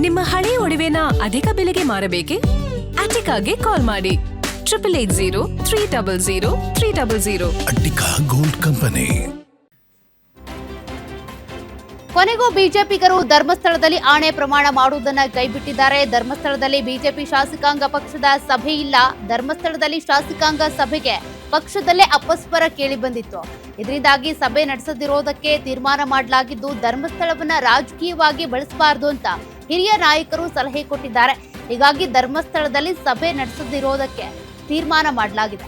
ನಿಮ್ಮ ಹಳೆಯ ಒಡವೆನ ಅಧಿಕ ಬೆಲೆಗೆ ಮಾರಬೇಕೆ? ಅಟಿಕಾಗೆ ಕಾಲ್ ಮಾಡಿ 8880 ಅಟಿಕಾ ಗೋಲ್ಡ್ ಕಂಪನಿ. ಕೊನೆಗೂ ಬಿಜೆಪಿಗರು ಧರ್ಮಸ್ಥಳದಲ್ಲಿ ಆಣೆ ಪ್ರಮಾಣ ಮಾಡುವುದನ್ನ ಕೈಬಿಟ್ಟಿದ್ದಾರೆ. ಧರ್ಮಸ್ಥಳದಲ್ಲಿ ಬಿಜೆಪಿ ಶಾಸಕಾಂಗ ಪಕ್ಷದ ಸಭೆ ಇಲ್ಲ. ಧರ್ಮಸ್ಥಳದಲ್ಲಿ ಶಾಸಕಾಂಗ ಸಭೆಗೆ ಪಕ್ಷದಲ್ಲೇ ಅಪಸ್ವರ ಕೇಳಿ ಬಂದಿತ್ತು. ಇದರಿಂದಾಗಿ ಸಭೆ ನಡೆಸದಿರೋದಕ್ಕೆ ತೀರ್ಮಾನ ಮಾಡಲಾಗಿದ್ದು, ಧರ್ಮಸ್ಥಳವನ್ನ ರಾಜಕೀಯವಾಗಿ ಬಳಸಬಾರದು ಅಂತ ಹಿರಿಯ ನಾಯಕರು ಸಲಹೆ ಕೊಟ್ಟಿದ್ದಾರೆ. ಹೀಗಾಗಿ ಧರ್ಮಸ್ಥಳದಲ್ಲಿ ಸಭೆ ನಡೆಸದಿರೋದಕ್ಕೆ ತೀರ್ಮಾನ ಮಾಡಲಾಗಿದೆ.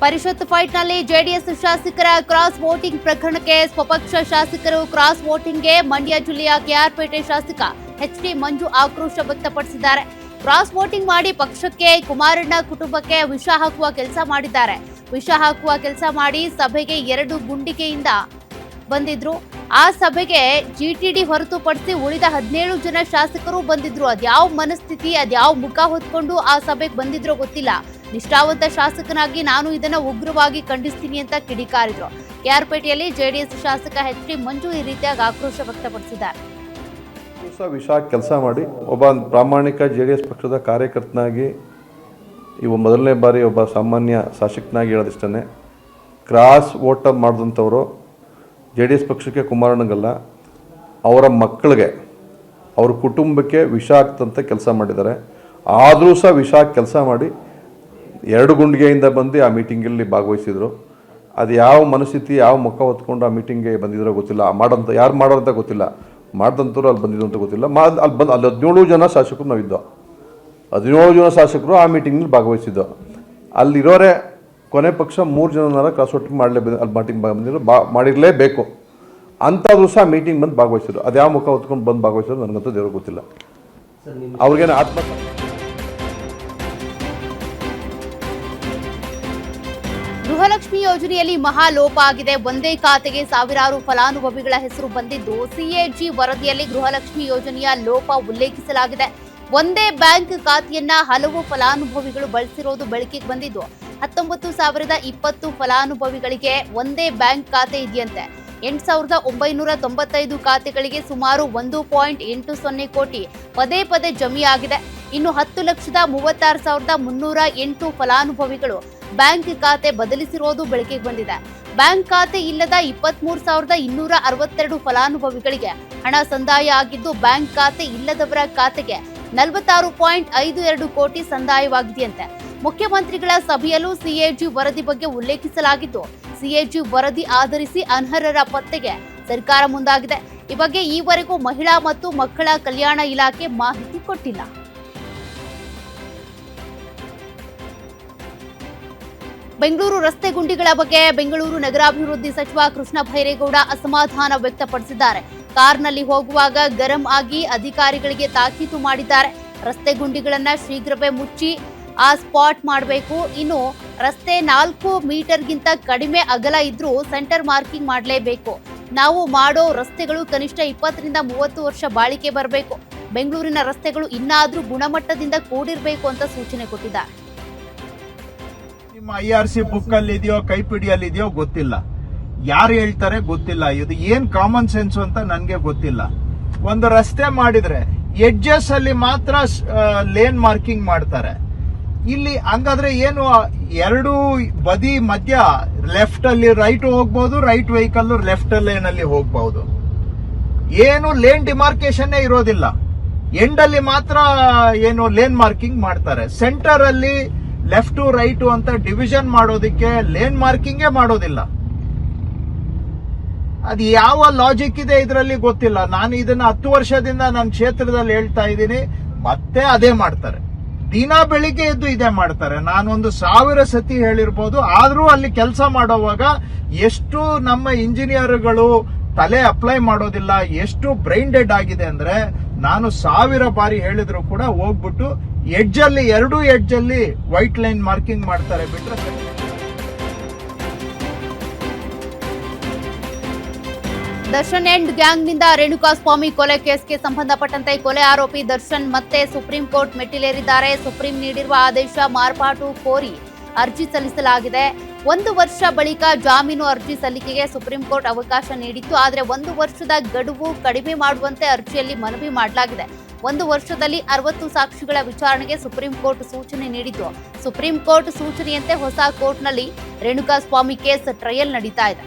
ಪರಿಷತ್ ಫೈಟ್ನಲ್ಲಿ ಜೆಡಿಎಸ್ ಶಾಸಕರ ಕ್ರಾಸ್ ವೋಟಿಂಗ್ ಪ್ರಕರಣಕ್ಕೆ ಸ್ವಪಕ್ಷ ಶಾಸಕರು ಕ್ರಾಸ್ ವೋಟಿಂಗ್ಗೆ ಮಂಡ್ಯ ಜಿಲ್ಲೆಯ ಕೆಆರ್ಪೇಟೆ ಶಾಸಕ ಎಚ್.ಡಿ. ಮಂಜು ಆಕ್ರೋಶ ವ್ಯಕ್ತಪಡಿಸಿದ್ದಾರೆ. ಕ್ರಾಸ್ ವೋಟಿಂಗ್ ಮಾಡಿ ಪಕ್ಷಕ್ಕೆ ಕುಮಾರಣ್ಣ ಕುಟುಂಬಕ್ಕೆ ವಿಷ ಹಾಕುವ ಕೆಲಸ ಮಾಡಿದ್ದಾರೆ. ವಿಷ ಹಾಕುವ ಕೆಲಸ ಮಾಡಿ ಸಭೆಗೆ 2 ಗುಂಡಿಗೆಯಿಂದ ಬಂದಿದ್ರು. ಆ ಸಭೆಗೆ ಜಿಟಿಡಿ ಹೊರತುಪಡಿಸಿ ಉಳಿದ 17 ಜನ ಶಾಸಕರು ಬಂದಿದ್ರು. ಅದ್ಯಾವ ಮನಸ್ಥಿತಿ, ಅದ್ಯಾವ ಮುಖ ಹೊತ್ಕೊಂಡು ಆ ಸಭೆಗೆ ಬಂದಿದ್ರೋ ಗೊತ್ತಿಲ್ಲ. ನಿಷ್ಠಾವಂತ ಶಾಸಕನಾಗಿ ನಾನು ಇದನ್ನ ಉಗ್ರವಾಗಿ ಖಂಡಿಸ್ತೀನಿ ಅಂತ ಕಿಡಿಕಾರಿದ್ರು. ಕೆಆರ್ಪೇಟೆಯಲ್ಲಿ ಜೆಡಿಎಸ್ ಶಾಸಕ ಎಚ್.ಡಿ. ಮಂಜು ಈ ರೀತಿಯಾಗಿ ಆಕ್ರೋಶ ವ್ಯಕ್ತಪಡಿಸಿದ್ದಾರೆ. ವಿಷ ಕೆಲಸ ಮಾಡಿ ಒಬ್ಬ ಪ್ರಾಮಾಣಿಕ ಜೆಡಿಎಸ್ ಪಕ್ಷದ ಕಾರ್ಯಕರ್ತನಾಗಿ ಮೊದಲನೇ ಬಾರಿ ಒಬ್ಬ ಸಾಮಾನ್ಯ ಶಾಸಕನಾಗಿ ಹೇಳೋದಿಷ್ಟೇ, ಕ್ರಾಸ್ ವೋಟ್ ಮಾಡಿದಂಥವರು ಜೆಡಿಎಸ್ ಪಕ್ಷಕ್ಕೆ ಕುಮಾರಣ್ಣಗಲ್ಲ, ಅವರ ಮಕ್ಕಳಿಗೆ ಅವ್ರ ಕುಟುಂಬಕ್ಕೆ ವಿಷ ಆಗ್ತಂತ ಕೆಲಸ ಮಾಡಿದ್ದಾರೆ. ಆದರೂ ಸಹ ವಿಷ ಕೆಲಸ ಮಾಡಿ 2 ಗುಂಡಿಗೆಯಿಂದ ಬಂದು ಆ ಮೀಟಿಂಗಲ್ಲಿ ಭಾಗವಹಿಸಿದರು. ಅದು ಯಾವ ಮನಸ್ಥಿತಿ, ಯಾವ ಮುಖ ಹೊತ್ಕೊಂಡು ಆ ಮೀಟಿಂಗ್ಗೆ ಬಂದಿದ್ರೋ ಗೊತ್ತಿಲ್ಲ. ಯಾರು ಮಾಡೋರಂತ ಗೊತ್ತಿಲ್ಲ, ಮಾಡಿದಂಥವ್ರು ಅಲ್ಲಿ ಬಂದಿದ್ದು ಅಂತ ಗೊತ್ತಿಲ್ಲ. ಅಲ್ಲಿ 17 ಜನ ಶಾಸಕರು ನಾವಿದ್ದೋ, 17 ಜನ ಶಾಸಕರು ಆ ಮೀಟಿಂಗ್ನಲ್ಲಿ ಭಾಗವಹಿಸಿದ್ದೋ. ಅಲ್ಲಿರೋರೆ ಕೊನೆ ಪಕ್ಷ 3 ಜನನಾರ ಕ್ರಾಸ್ ವೋಟಿಂಗ್ ಅಲ್ಲಿ ಮೀಟಿಂಗ್ ಬಂದಿರೋ ಮಾಡಿರಲೇಬೇಕು ಅಂಥದ್ದು ಸಹ ಮೀಟಿಂಗ್ ಬಂದು ಭಾಗವಹಿಸಿದ್ರು. ಅದು ಯಾವ ಮುಖ ಹೊತ್ಕೊಂಡು ಬಂದು ಭಾಗವಹಿಸಿದ್ರು ನನಗಂತೂ ದೇವ್ರಿಗೆ ಗೊತ್ತಿಲ್ಲ. ಅವ್ರಿಗೇನು ಗೃಹಲಕ್ಷ್ಮಿ ಯೋಜನೆಯಲ್ಲಿ ಮಹಾಲೋಪ ಆಗಿದೆ. ಒಂದೇ ಖಾತೆಗೆ ಸಾವಿರಾರು ಫಲಾನುಭವಿಗಳ ಹೆಸರು ಬಂದಿದ್ದು, ಸಿಎಜಿ ವರದಿಯಲ್ಲಿ ಗೃಹಲಕ್ಷ್ಮಿ ಯೋಜನೆಯ ಲೋಪ ಉಲ್ಲೇಖಿಸಲಾಗಿದೆ. ಒಂದೇ ಬ್ಯಾಂಕ್ ಖಾತೆಯನ್ನ ಹಲವು ಫಲಾನುಭವಿಗಳು ಬಳಸಿರೋದು ಬೆಳಕಿಗೆ ಬಂದಿದ್ದು, 19,020 ಫಲಾನುಭವಿಗಳಿಗೆ ಒಂದೇ ಬ್ಯಾಂಕ್ ಖಾತೆ ಇದೆಯಂತೆ. 8,995 ಖಾತೆಗಳಿಗೆ ಸುಮಾರು 1.80 ಕೋಟಿ ಪದೇ ಪದೇ ಜಮೆಯಾಗಿದೆ. ಇನ್ನು 10,36,308 ಫಲಾನುಭವಿಗಳು ಬ್ಯಾಂಕ್ ಖಾತೆ ಬದಲಿಸಿರೋದು ಬೆಳಕಿಗೆ ಬಂದಿದೆ. ಬ್ಯಾಂಕ್ ಖಾತೆ ಇಲ್ಲದ 23,262 ಫಲಾನುಭವಿಗಳಿಗೆ ಹಣ ಸಂದಾಯ ಆಗಿದ್ದು, ಬ್ಯಾಂಕ್ ಖಾತೆ ಇಲ್ಲದವರ ಖಾತೆಗೆ 46.52 ಕೋಟಿ ಸಂದಾಯವಾಗಿದೆಯಂತೆ. ಮುಖ್ಯಮಂತ್ರಿಗಳ ಸಭೆಯಲ್ಲೂ ಸಿಎಜಿ ವರದಿ ಬಗ್ಗೆ ಉಲ್ಲೇಖಿಸಲಾಗಿದ್ದು, ಸಿಎಜಿ ವರದಿ ಆಧರಿಸಿ ಅನರ್ಹರ ಪತ್ತೆಗೆ ಸರ್ಕಾರ ಮುಂದಾಗಿದೆ. ಈ ಬಗ್ಗೆ ಈವರೆಗೂ ಮಹಿಳಾ ಮತ್ತು ಮಕ್ಕಳ ಕಲ್ಯಾಣ ಇಲಾಖೆ ಮಾಹಿತಿ ಕೊಟ್ಟಿಲ್ಲ. ಬೆಂಗಳೂರು ರಸ್ತೆ ಗುಂಡಿಗಳ ಬಗ್ಗೆ ಬೆಂಗಳೂರು ನಗರಾಭಿವೃದ್ಧಿ ಸಚಿವ ಕೃಷ್ಣ ಬೈರೇಗೌಡ ಅಸಮಾಧಾನ ವ್ಯಕ್ತಪಡಿಸಿದ್ದಾರೆ. ಕಾರ್ನಲ್ಲಿ ಹೋಗುವಾಗ ಗರಂ ಆಗಿ ಅಧಿಕಾರಿಗಳಿಗೆ ತಾಕೀತು ಮಾಡಿದ್ದಾರೆ. ರಸ್ತೆ ಗುಂಡಿಗಳನ್ನ ಶೀಘ್ರವೇ ಮುಚ್ಚಿ ಆ ಸ್ಪಾಟ್ ಮಾಡಬೇಕು. ಇನ್ನು ರಸ್ತೆ 4 ಮೀಟರ್ಗಿಂತ ಕಡಿಮೆ ಅಗಲ ಇದ್ರೂ ಸೆಂಟರ್ ಮಾರ್ಕಿಂಗ್ ಮಾಡಲೇಬೇಕು. ನಾವು ಮಾಡೋ ರಸ್ತೆಗಳು ಕನಿಷ್ಠ 20 ರಿಂದ 30 ವರ್ಷ ಬಾಳಿಕೆ ಬರಬೇಕು. ಬೆಂಗಳೂರಿನ ರಸ್ತೆಗಳು ಇನ್ನಾದ್ರೂ ಗುಣಮಟ್ಟದಿಂದ ಕೂಡಿರಬೇಕು ಅಂತ ಸೂಚನೆ ಕೊಟ್ಟಿದ್ದಾರೆ. ನಿಮ್ಮ IRC ಬುಕ್ ಅಲ್ಲಿ ಇದೆಯೋ ಕೈಪಿಡಿಯಲ್ಲಿ ಇದೆಯೋ ಗೊತ್ತಿಲ್ಲ, ಯಾರು ಹೇಳ್ತಾರೆ ಗೊತ್ತಿಲ್ಲ. ಇದು ಏನ್ ಕಾಮನ್ ಸೆನ್ಸ್ ಅಂತ ನನ್ಗೆ ಗೊತ್ತಿಲ್ಲ. ಒಂದು ರಸ್ತೆ ಮಾಡಿದ್ರೆ ಎಡ್ಜಸ್ ಅಲ್ಲಿ ಮಾತ್ರ ಲೇನ್ ಮಾರ್ಕಿಂಗ್ ಮಾಡ್ತಾರೆ. ಇಲ್ಲಿ ಹಂಗಾದ್ರೆ ಏನು, 2 ಬದಿ ಮಧ್ಯ ಲೆಫ್ಟ್ ಅಲ್ಲಿ ರೈಟ್ ಹೋಗ್ಬಹುದು, ರೈಟ್ ವೆಹಿಕಲ್ ಲೆಫ್ಟ್ ಲೇನ್ ಅಲ್ಲಿ ಹೋಗ್ಬಹುದು. ಏನು ಲೇನ್ ಡಿಮಾರ್ಕೇಶನ್ ಇರೋದಿಲ್ಲ. ಎಂಡ್ ಅಲ್ಲಿ ಮಾತ್ರ ಏನು ಲೇನ್ ಮಾರ್ಕಿಂಗ್ ಮಾಡ್ತಾರೆ. ಸೆಂಟರ್ ಅಲ್ಲಿ ಲೆಫ್ಟ್ ರೈಟ್ ಅಂತ ಡಿವಿಷನ್ ಮಾಡೋದಿಕ್ಕೆ ಲೇನ್ ಮಾರ್ಕಿಂಗೇ ಮಾಡೋದಿಲ್ಲ. ಅದು ಯಾವ ಲಾಜಿಕ್ ಇದೆ ಇದರಲ್ಲಿ ಗೊತ್ತಿಲ್ಲ. ನಾನು ಇದನ್ನ 10 ವರ್ಷದಿಂದ ನನ್ನ ಕ್ಷೇತ್ರದಲ್ಲಿ ಹೇಳ್ತಾ ಇದ್ದೀನಿ, ಮತ್ತೆ ಅದೇ ಮಾಡ್ತಾರೆ. ದಿನ ಬೆಳಿಗ್ಗೆ ಎದ್ದು ಇದೇ ಮಾಡ್ತಾರೆ. ನಾನೊಂದು 1000 ಸತಿ ಹೇಳಿರ್ಬೋದು. ಆದ್ರೂ ಅಲ್ಲಿ ಕೆಲಸ ಮಾಡೋವಾಗ ಎಷ್ಟು ನಮ್ಮ ಇಂಜಿನಿಯರ್ಗಳು ತಲೆ ಅಪ್ಲೈ ಮಾಡೋದಿಲ್ಲ, ಎಷ್ಟು ಬ್ರೈನ್ ಡೆಡ್ ಆಗಿದೆ ಅಂದ್ರೆ, ನಾನು 1000 ಬಾರಿ ಹೇಳಿದ್ರು ಕೂಡ ಹೋಗ್ಬಿಟ್ಟು ಎಡ್ಜ್ ಅಲ್ಲಿ 2 ಎಡ್ಜ್ ಅಲ್ಲಿ ವೈಟ್ ಲೈನ್ ಮಾರ್ಕಿಂಗ್ ಮಾಡ್ತಾರೆ ಬಿಟ್ರೆ. ದರ್ಶನ್ ಅಂಡ್ ಗ್ಯಾಂಗ್ನಿಂದ ರೇಣುಕಾಸ್ವಾಮಿ ಕೊಲೆ ಕೇಸ್ಗೆ ಸಂಬಂಧಪಟ್ಟಂತೆ ಕೊಲೆ ಆರೋಪಿ ದರ್ಶನ್ ಮತ್ತೆ ಸುಪ್ರೀಂ ಕೋರ್ಟ್ ಮೆಟ್ಟಿಲೇರಿದ್ದಾರೆ. ಸುಪ್ರೀಂ ನೀಡಿರುವ ಆದೇಶ ಮಾರ್ಪಾಟು ಕೋರಿ ಅರ್ಜಿ ಸಲ್ಲಿಸಲಾಗಿದೆ. 1 ವರ್ಷ ಬಳಿಕ ಜಾಮೀನು ಅರ್ಜಿ ಸಲ್ಲಿಕೆಗೆ ಸುಪ್ರೀಂ ಕೋರ್ಟ್ ಅವಕಾಶ ನೀಡಿತ್ತು. ಆದರೆ 1 ವರ್ಷದ ಗಡುವು ಕಡಿಮೆ ಮಾಡುವಂತೆ ಅರ್ಜಿಯಲ್ಲಿ ಮನವಿ ಮಾಡಲಾಗಿದೆ. 1 ವರ್ಷದಲ್ಲಿ 60 ಸಾಕ್ಷಿಗಳ ವಿಚಾರಣೆಗೆ ಸುಪ್ರೀಂ ಕೋರ್ಟ್ ಸೂಚನೆ ನೀಡಿದ್ದು, ಸುಪ್ರೀಂ ಕೋರ್ಟ್ ಸೂಚನೆಯಂತೆ ಹೊಸ ಕೋರ್ಟ್ನಲ್ಲಿ ರೇಣುಕಾಸ್ವಾಮಿ ಕೇಸ್ ಟ್ರಯಲ್ ನಡೀತಾ ಇದೆ.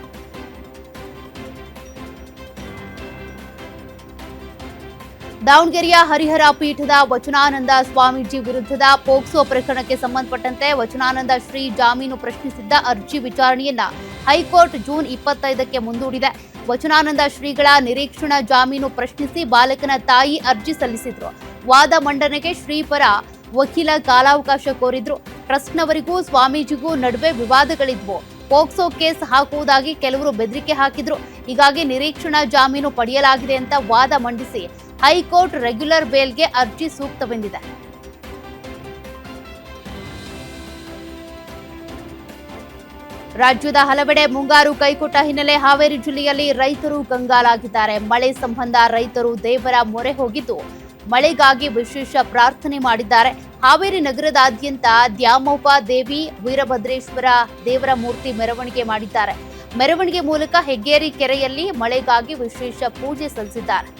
ದಾವಣಗೆರೆಯ ಹರಿಹರ ಪೀಠದ ವಚನಾನಂದ ಸ್ವಾಮೀಜಿ ವಿರುದ್ಧದ ಪೋಕ್ಸೋ ಪ್ರಕರಣಕ್ಕೆ ಸಂಬಂಧಪಟ್ಟಂತೆ ವಚನಾನಂದ ಶ್ರೀ ಜಾಮೀನು ಪ್ರಶ್ನಿಸಿದ್ದ ಅರ್ಜಿ ವಿಚಾರಣೆಯನ್ನ ಹೈಕೋರ್ಟ್ ಜೂನ್ 25ಕ್ಕೆ ಮುಂದೂಡಿದೆ. ವಚನಾನಂದ ಶ್ರೀಗಳ ನಿರೀಕ್ಷಣಾ ಜಾಮೀನು ಪ್ರಶ್ನಿಸಿ ಬಾಲಕನ ತಾಯಿ ಅರ್ಜಿ ಸಲ್ಲಿಸಿದ್ರು. ವಾದ ಮಂಡನೆಗೆ ಶ್ರೀಪರ ವಕೀಲ ಕಾಲಾವಕಾಶ ಕೋರಿದ್ರು. ಟ್ರಸ್ಟ್ನವರಿಗೂ ಸ್ವಾಮೀಜಿಗೂ ನಡುವೆ ವಿವಾದಗಳಿದ್ವು. ಪೋಕ್ಸೋ ಕೇಸ್ ಹಾಕುವುದಾಗಿ ಕೆಲವರು ಬೆದರಿಕೆ ಹಾಕಿದ್ರು. ಹೀಗಾಗಿ ನಿರೀಕ್ಷಣಾ ಜಾಮೀನು ಪಡೆಯಲಾಗಿದೆ ಅಂತ ವಾದ ಮಂಡಿಸಿ ಹೈಕೋರ್ಟ್ ರೆಗ್ಯುಲರ್ ಬೇಲ್ಗೆ ಅರ್ಜಿ ಸೂಕ್ತವೆಂದಿದೆ. ರಾಜ್ಯದ ಹಲವೆಡೆ ಮುಂಗಾರು ಕೈಕೊಟ್ಟ ಹಿನ್ನೆಲೆ ಹಾವೇರಿ ಜಿಲ್ಲೆಯಲ್ಲಿ ರೈತರು ಕಂಗಾಲಾಗಿದ್ದಾರೆ. ಮಳೆ ಸಂಬಂಧ ರೈತರು ದೇವರ ಮೊರೆ ಹೋಗಿದ್ದು ಮಳೆಗಾಗಿ ವಿಶೇಷ ಪ್ರಾರ್ಥನೆ ಮಾಡಿದ್ದಾರೆ. ಹಾವೇರಿ ನಗರದಾದ್ಯಂತ ದ್ಯಾಮವ್ವ ದೇವಿ, ವೀರಭದ್ರೇಶ್ವರ ದೇವರ ಮೂರ್ತಿ ಮೆರವಣಿಗೆ ಮಾಡಿದ್ದಾರೆ. ಮೆರವಣಿಗೆ ಮೂಲಕ ಹೆಗ್ಗೇರಿ ಕೆರೆಯಲ್ಲಿ ಮಳೆಗಾಗಿ ವಿಶೇಷ ಪೂಜೆ ಸಲ್ಲಿಸಿದ್ದಾರೆ.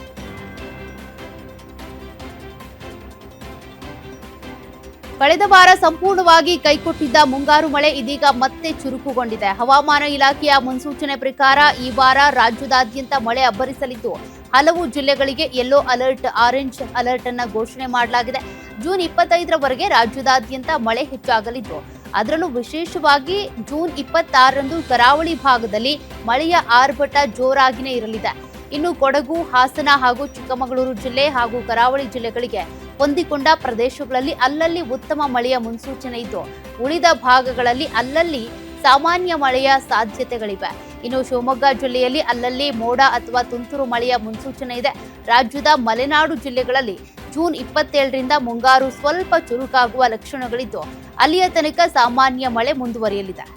ಕಳೆದ ವಾರ ಸಂಪೂರ್ಣವಾಗಿ ಕೈಕೊಟ್ಟಿದ್ದ ಮುಂಗಾರು ಮಳೆ ಇದೀಗ ಮತ್ತೆ ಚುರುಕುಗೊಂಡಿದೆ. ಹವಾಮಾನ ಇಲಾಖೆಯ ಮುನ್ಸೂಚನೆ ಪ್ರಕಾರ ಈ ವಾರ ರಾಜ್ಯದಾದ್ಯಂತ ಮಳೆ ಅಬ್ಬರಿಸಲಿದ್ದು, ಹಲವು ಜಿಲ್ಲೆಗಳಿಗೆ ಯೆಲ್ಲೋ ಅಲರ್ಟ್, ಆರೆಂಜ್ ಅಲರ್ಟ್ ಅನ್ನು ಘೋಷಣೆ ಮಾಡಲಾಗಿದೆ. ಜೂನ್ 25ರವರೆಗೆ ರಾಜ್ಯದಾದ್ಯಂತ ಮಳೆ ಹೆಚ್ಚಾಗಲಿದ್ದು, ಅದರಲ್ಲೂ ವಿಶೇಷವಾಗಿ ಜೂನ್ 26ರಂದು ಕರಾವಳಿ ಭಾಗದಲ್ಲಿ ಮಳೆಯ ಆರ್ಭಟ ಜೋರಾಗಿಯೇ ಇರಲಿದೆ. ಇನ್ನು ಕೊಡಗು, ಹಾಸನ ಹಾಗೂ ಚಿಕ್ಕಮಗಳೂರು ಜಿಲ್ಲೆ ಹಾಗೂ ಕರಾವಳಿ ಜಿಲ್ಲೆಗಳಿಗೆ ಹೊಂದಿಕೊಂಡ ಪ್ರದೇಶಗಳಲ್ಲಿ ಅಲ್ಲಲ್ಲಿ ಉತ್ತಮ ಮಳೆಯ ಮುನ್ಸೂಚನೆ ಇದ್ದು, ಉಳಿದ ಭಾಗಗಳಲ್ಲಿ ಅಲ್ಲಲ್ಲಿ ಸಾಮಾನ್ಯ ಮಳೆಯ ಸಾಧ್ಯತೆಗಳಿವೆ. ಇನ್ನು ಶಿವಮೊಗ್ಗ ಜಿಲ್ಲೆಯಲ್ಲಿ ಅಲ್ಲಲ್ಲಿ ಮೋಡ ಅಥವಾ ತುಂತುರು ಮಳೆಯ ಮುನ್ಸೂಚನೆ ಇದೆ. ರಾಜ್ಯದ ಮಲೆನಾಡು ಜಿಲ್ಲೆಗಳಲ್ಲಿ ಜೂನ್ 27ರಿಂದ ಮುಂಗಾರು ಸ್ವಲ್ಪ ಚುರುಕಾಗುವ ಲಕ್ಷಣಗಳಿದ್ದು, ಅಲ್ಲಿಯ ತನಕ ಸಾಮಾನ್ಯ ಮಳೆ ಮುಂದುವರಿಯಲಿದೆ.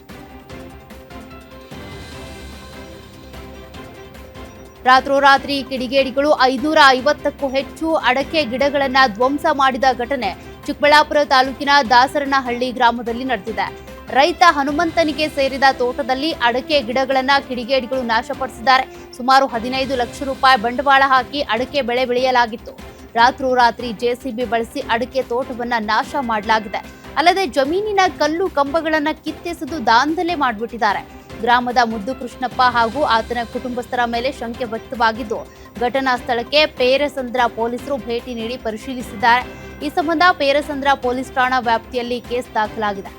ರಾತ್ರೋರಾತ್ರಿ ಕಿಡಿಗೇಡಿಗಳು 550ಕ್ಕೂ ಹೆಚ್ಚು ಅಡಕೆ ಗಿಡಗಳನ್ನು ಧ್ವಂಸ ಮಾಡಿದ ಘಟನೆ ಚಿಕ್ಕಬಳ್ಳಾಪುರ ತಾಲೂಕಿನ ದಾಸರನಹಳ್ಳಿ ಗ್ರಾಮದಲ್ಲಿ ನಡೆದಿದೆ. ರೈತ ಹನುಮಂತನಿಗೆ ಸೇರಿದ ತೋಟದಲ್ಲಿ ಅಡಕೆ ಗಿಡಗಳನ್ನು ಕಿಡಿಗೇಡಿಗಳು ನಾಶಪಡಿಸಿದ್ದಾರೆ. ಸುಮಾರು 15 ಲಕ್ಷ ರೂಪಾಯಿ ಬಂಡವಾಳ ಹಾಕಿ ಅಡಕೆ ಬೆಳೆ ಬೆಳೆಯಲಾಗಿತ್ತು. ರಾತ್ರೋರಾತ್ರಿ ಜೆಸಿಬಿ ಬಳಸಿ ಅಡಕೆ ತೋಟವನ್ನ ನಾಶ ಮಾಡಲಾಗಿದೆ. ಅಲ್ಲದೆ ಜಮೀನಿನ ಕಲ್ಲು ಕಂಬಗಳನ್ನು ಕಿತ್ತೆಸೆದು ದಾಂಧಲೆ ಮಾಡಿಬಿಟ್ಟಿದ್ದಾರೆ. ಗ್ರಾಮದ ಮುದ್ದು ಕೃಷ್ಣಪ್ಪ ಹಾಗೂ ಆತನ ಕುಟುಂಬಸ್ಥರ ಮೇಲೆ ಶಂಕೆ ವ್ಯಕ್ತವಾಗಿದ್ದು, ಘಟನಾ ಸ್ಥಳಕ್ಕೆ ಪೇರಸಂದ್ರ ಪೊಲೀಸರು ಭೇಟಿ ನೀಡಿ ಪರಿಶೀಲಿಸಿದ್ದಾರೆ. ಈ ಸಂಬಂಧ ಪೇರಸಂದ್ರ ಪೊಲೀಸ್ ಠಾಣಾ ವ್ಯಾಪ್ತಿಯಲ್ಲಿ ಕೇಸ್ ದಾಖಲಾಗಿದೆ.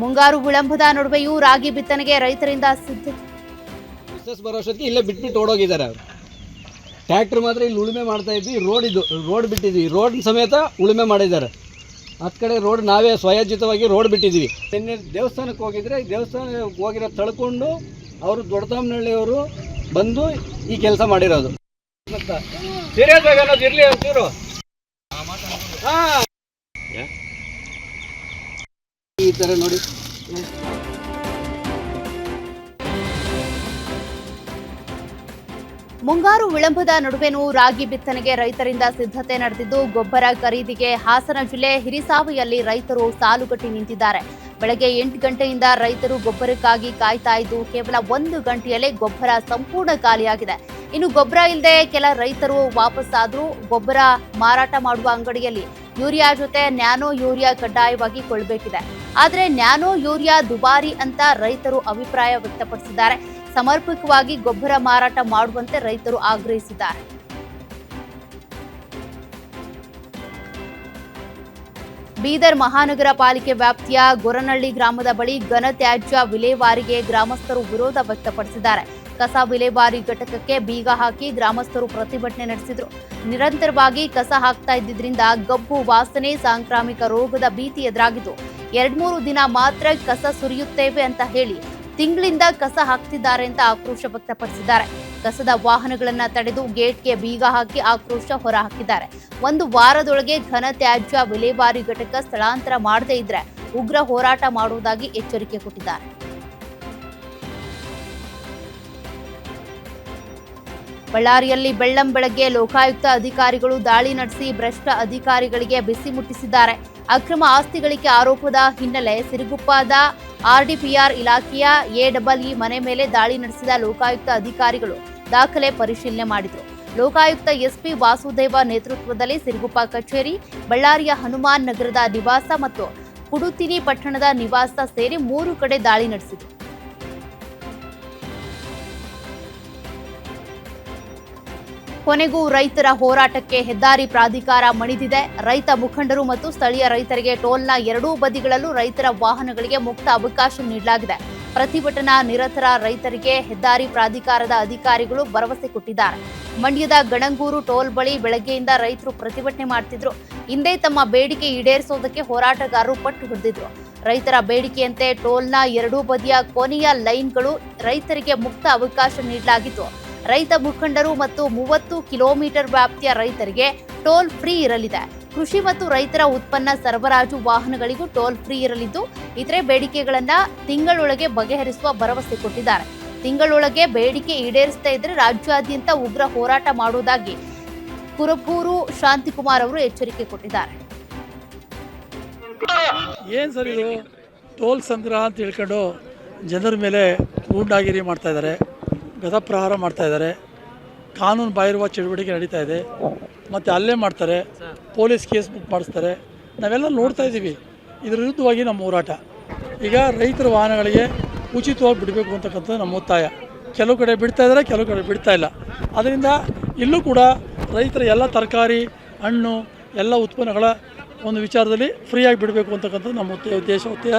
ಮುಂಗಾರು ವಿಳಂಬದ ನಡುವೆಯೂ ರಾಗಿ ಬಿತ್ತನೆಗೆ ರೈತರಿಂದ ಬಿಸ್ನೆಸ್ ಬರೋಷ್ಟೊತ್ತಿಗೆ ಇಲ್ಲೇ ಬಿಟ್ಬಿಟ್ಟು ಓಡೋಗಿದ್ದಾರೆ ಅವರು. ಟ್ರ್ಯಾಕ್ಟರ್ ಮಾತ್ರ ಇಲ್ಲಿ ಉಳುಮೆ ಮಾಡ್ತಾ ಇದ್ವಿ. ರೋಡ್ ಬಿಟ್ಟಿದ್ವಿ, ರೋಡ್ ಸಮೇತ ಉಳುಮೆ ಮಾಡಿದ್ದಾರೆ. 10 ಕಡೆ ರೋಡ್ ನಾವೇ ಸ್ವಯೋಚಿತವಾಗಿ ರೋಡ್ ಬಿಟ್ಟಿದ್ವಿ. ನಿನ್ನೆ ದೇವಸ್ಥಾನಕ್ಕೆ ಹೋಗಿದ್ರೆ ದೇವಸ್ಥಾನಕ್ಕೆ ಹೋಗಿರೋ ತಳ್ಕೊಂಡು ಅವರು ದೊಡ್ಡತಮ್ಮನಹಳ್ಳಿಯವರು ಬಂದು ಈ ಕೆಲಸ ಮಾಡಿರೋದು. ಸೀರಿಯಸ್ ಆಗಿ ಅನ್ನೋದು ಇರಲಿ ಅಂತೀರು. ಈ ಥರ ನೋಡಿ. ಮುಂಗಾರು ವಿಳಂಬದ ನಡುವೆನೂ ರಾಗಿ ಬಿತ್ತನೆಗೆ ರೈತರಿಂದ ಸಿದ್ಧತೆ ನಡೆದಿದ್ದು, ಗೊಬ್ಬರ ಖರೀದಿಗೆ ಹಾಸನ ಜಿಲ್ಲೆ ಹಿರಿಸಾವೆಯಲ್ಲಿ ರೈತರು ಸಾಲುಗಟ್ಟಿ ನಿಂತಿದ್ದಾರೆ. ಬೆಳಗ್ಗೆ 8 ಗಂಟೆಯಿಂದ ರೈತರು ಗೊಬ್ಬರಕ್ಕಾಗಿ ಕಾಯ್ತಾ ಇದ್ದು, ಕೇವಲ 1 ಗಂಟೆಯಲ್ಲೇ ಗೊಬ್ಬರ ಸಂಪೂರ್ಣ ಖಾಲಿಯಾಗಿದೆ. ಇನ್ನು ಗೊಬ್ಬರ ಇಲ್ಲದೆ ಕೆಲ ರೈತರು ವಾಪಸ್ಸಾದರೂ ಗೊಬ್ಬರ ಮಾರಾಟ ಮಾಡುವ ಅಂಗಡಿಯಲ್ಲಿ ಯೂರಿಯಾ ಜೊತೆ ನ್ಯಾನೋ ಯೂರಿಯಾ ಕಡ್ಡಾಯವಾಗಿ ಕೊಳ್ಳಬೇಕಿದೆ. ಆದರೆ ನ್ಯಾನೋ ಯೂರಿಯಾ ದುಬಾರಿ ಅಂತ ರೈತರು ಅಭಿಪ್ರಾಯ ವ್ಯಕ್ತಪಡಿಸಿದ್ದಾರೆ. ಸಮರ್ಪಕವಾಗಿ ಗೊಬ್ಬರ ಮಾರಾಟ ಮಾಡುವಂತೆ ರೈತರು ಆಗ್ರಹಿಸಿದ್ದಾರೆ. ಬೀದರ್ ಮಹಾನಗರ ಪಾಲಿಕೆ ವ್ಯಾಪ್ತಿಯ ಗೊರನಹಳ್ಳಿ ಗ್ರಾಮದ ಬಳಿ ಘನ ತ್ಯಾಜ್ಯ ವಿಲೇವಾರಿಗೆ ಗ್ರಾಮಸ್ಥರು ವಿರೋಧ ವ್ಯಕ್ತಪಡಿಸಿದ್ದಾರೆ. ಕಸ ವಿಲೇವಾರಿ ಘಟಕಕ್ಕೆ ಬೀಗ ಹಾಕಿ ಗ್ರಾಮಸ್ಥರು ಪ್ರತಿಭಟನೆ ನಡೆಸಿದರು. ನಿರಂತರವಾಗಿ ಕಸ ಹಾಕ್ತಾ ಇದ್ದಿದ್ರಿಂದ ಗಬ್ಬು ವಾಸನೆ, ಸಾಂಕ್ರಾಮಿಕ ರೋಗದ ಭೀತಿ ಎದುರಾಗಿದ್ದು, 2-3 ದಿನ ಮಾತ್ರ ಕಸ ಸುರಿಯುತ್ತೇವೆ ಅಂತ ಹೇಳಿ ತಿಂಗಳಿಂದ ಕಸ ಹಾಕ್ತಿದ್ದಾರೆ ಅಂತ ಆಕ್ರೋಶ ವ್ಯಕ್ತಪಡಿಸಿದ್ದಾರೆ. ಕಸದ ವಾಹನಗಳನ್ನ ತಡೆದು ಗೇಟ್ಗೆ ಬೀಗ ಹಾಕಿ ಆಕ್ರೋಶ ಹೊರಹಾಕಿದ್ದಾರೆ. 1 ವಾರದೊಳಗೆ ಘನ ತ್ಯಾಜ್ಯ ವಿಲೇವಾರಿ ಘಟಕ ಸ್ಥಳಾಂತರ ಮಾಡದೇ ಇದ್ರೆ ಉಗ್ರ ಹೋರಾಟ ಮಾಡುವುದಾಗಿ ಎಚ್ಚರಿಕೆ ಕೊಟ್ಟಿದ್ದಾರೆ. ಬಳ್ಳಾರಿಯಲ್ಲಿ ಬೆಳ್ಳಂ ಬೆಳಗ್ಗೆ ಲೋಕಾಯುಕ್ತ ಅಧಿಕಾರಿಗಳು ದಾಳಿ ನಡೆಸಿ ಭ್ರಷ್ಟ ಅಧಿಕಾರಿಗಳಿಗೆ ಬಿಸಿ ಮುಟ್ಟಿಸಿದ್ದಾರೆ. ಅಕ್ರಮ ಆಸ್ತಿ ಗಳಿಕೆ ಆರೋಪದ ಹಿನ್ನೆಲೆ ಸಿರುಗುಪ್ಪದ ಆರ್ಡಿಪಿಆರ್ ಇಲಾಖೆಯ ಎಡಬ್ಲ್ಇ ಮನೆ ಮೇಲೆ ದಾಳಿ ನಡೆಸಿದ ಲೋಕಾಯುಕ್ತ ಅಧಿಕಾರಿಗಳು ದಾಖಲೆ ಪರಿಶೀಲನೆ ಮಾಡಿದರು. ಲೋಕಾಯುಕ್ತ ಎಸ್ಪಿ ವಾಸುದೇವ ನೇತೃತ್ವದಲ್ಲಿ ಸಿರುಗುಪ್ಪ ಕಚೇರಿ, ಬಳ್ಳಾರಿಯ ಹನುಮಾನ್ ನಗರದ ನಿವಾಸ ಮತ್ತು ಕುಡುತಿನಿ ಪಟ್ಟಣದ ನಿವಾಸ ಸೇರಿ 3 ಕಡೆ ದಾಳಿ ನಡೆಸಿದರು. ಕೊನೆಗೂ ರೈತರ ಹೋರಾಟಕ್ಕೆ ಹೆದ್ದಾರಿ ಪ್ರಾಧಿಕಾರ ಮಣಿದಿದೆ. ರೈತ ಮುಖಂಡರು ಮತ್ತು ಸ್ಥಳೀಯ ರೈತರಿಗೆ ಟೋಲ್ನ ಎರಡೂ ಬದಿಗಳಲ್ಲೂ ರೈತರ ವಾಹನಗಳಿಗೆ ಮುಕ್ತ ಅವಕಾಶ ನೀಡಲಾಗಿದೆ. ಪ್ರತಿಭಟನಾ ನಿರತರ ರೈತರಿಗೆ ಹೆದ್ದಾರಿ ಪ್ರಾಧಿಕಾರದ ಅಧಿಕಾರಿಗಳು ಭರವಸೆ ಕೊಟ್ಟಿದ್ದಾರೆ. ಮಂಡ್ಯದ ಗಣಂಗೂರು ಟೋಲ್ ಬಳಿ ಬೆಳಗ್ಗೆಯಿಂದ ರೈತರು ಪ್ರತಿಭಟನೆ ಮಾಡ್ತಿದ್ರು. ಹಿಂದೆ ತಮ್ಮ ಬೇಡಿಕೆ ಈಡೇರಿಸೋದಕ್ಕೆ ಹೋರಾಟಗಾರರು ಪಟ್ಟು ಹಿಡಿದಿದ್ರು. ರೈತರ ಬೇಡಿಕೆಯಂತೆ ಟೋಲ್ನ ಎರಡೂ ಬದಿಯ ಕೊನೆಯ ಲೈನ್ಗಳು ರೈತರಿಗೆ ಮುಕ್ತ ಅವಕಾಶ ನೀಡಲಾಗಿತ್ತು. ರೈತ ಮುಖಂಡರು ಮತ್ತು 30 ಕಿಲೋಮೀಟರ್ ವ್ಯಾಪ್ತಿಯ ರೈತರಿಗೆ ಟೋಲ್ ಫ್ರೀ ಇರಲಿದೆ. ಕೃಷಿ ಮತ್ತು ರೈತರ ಉತ್ಪನ್ನ ಸರಬರಾಜು ವಾಹನಗಳಿಗೂ ಟೋಲ್ ಫ್ರೀ ಇರಲಿದ್ದು, ಇತರೆ ಬೇಡಿಕೆಗಳನ್ನ ತಿಂಗಳೊಳಗೆ ಬಗೆಹರಿಸುವ ಭರವಸೆ ಕೊಟ್ಟಿದ್ದಾರೆ. ತಿಂಗಳೊಳಗೆ ಬೇಡಿಕೆ ಈಡೇರಿಸದೇ ಇದ್ರೆ ರಾಜ್ಯಾದ್ಯಂತ ಉಗ್ರ ಹೋರಾಟ ಮಾಡುವುದಾಗಿ ಕುರುಬೂರು ಶಾಂತಿಕುಮಾರ್ ಅವರು ಎಚ್ಚರಿಕೆ ಕೊಟ್ಟಿದ್ದಾರೆ. ಏನು ಸರ್ ಇದು ಟೋಲ್ ಸಂಗ್ರಹ ಅಂತ ಹೇಳ್ಕೊಂಡು ಜನರ ಮೇಲೆ ಗೂಂಡಾಗಿರಿ ಮಾಡ್ತಾ ಇದ್ದಾರೆ, ಗದಪ್ರಹಾರ ಮಾಡ್ತಾ ಇದ್ದಾರೆ, ಕಾನೂನು ಬಾಹಿರುವ ಚಟುವಟಿಕೆ ನಡೀತಾ ಇದೆ, ಮತ್ತು ಅಲ್ಲೇ ಮಾಡ್ತಾರೆ, ಪೊಲೀಸ್ ಕೇಸ್ ಬುಕ್ ಮಾಡಿಸ್ತಾರೆ. ನಾವೆಲ್ಲ ನೋಡ್ತಾ ಇದ್ದೀವಿ. ಇದರ ವಿರುದ್ಧವಾಗಿ ನಮ್ಮ ಹೋರಾಟ. ಈಗ ರೈತರ ವಾಹನಗಳಿಗೆ ಉಚಿತವಾಗಿ ಬಿಡಬೇಕು ಅಂತಕ್ಕಂಥದ್ದು ನಮ್ಮ ಒತ್ತಾಯ. ಕೆಲವು ಕಡೆ ಬಿಡ್ತಾ ಇದ್ದಾರೆ, ಕೆಲವು ಕಡೆ ಬಿಡ್ತಾ ಇಲ್ಲ. ಅದರಿಂದ ಇಲ್ಲೂ ಕೂಡ ರೈತರ ಎಲ್ಲ ತರಕಾರಿ, ಹಣ್ಣು, ಎಲ್ಲ ಉತ್ಪನ್ನಗಳ ಒಂದು ವಿಚಾರದಲ್ಲಿ ಫ್ರೀಯಾಗಿ ಬಿಡಬೇಕು ಅಂತಕ್ಕಂಥದ್ದು ನಮ್ಮ ಉದ್ದೇಶ ಒತ್ತಾಯ.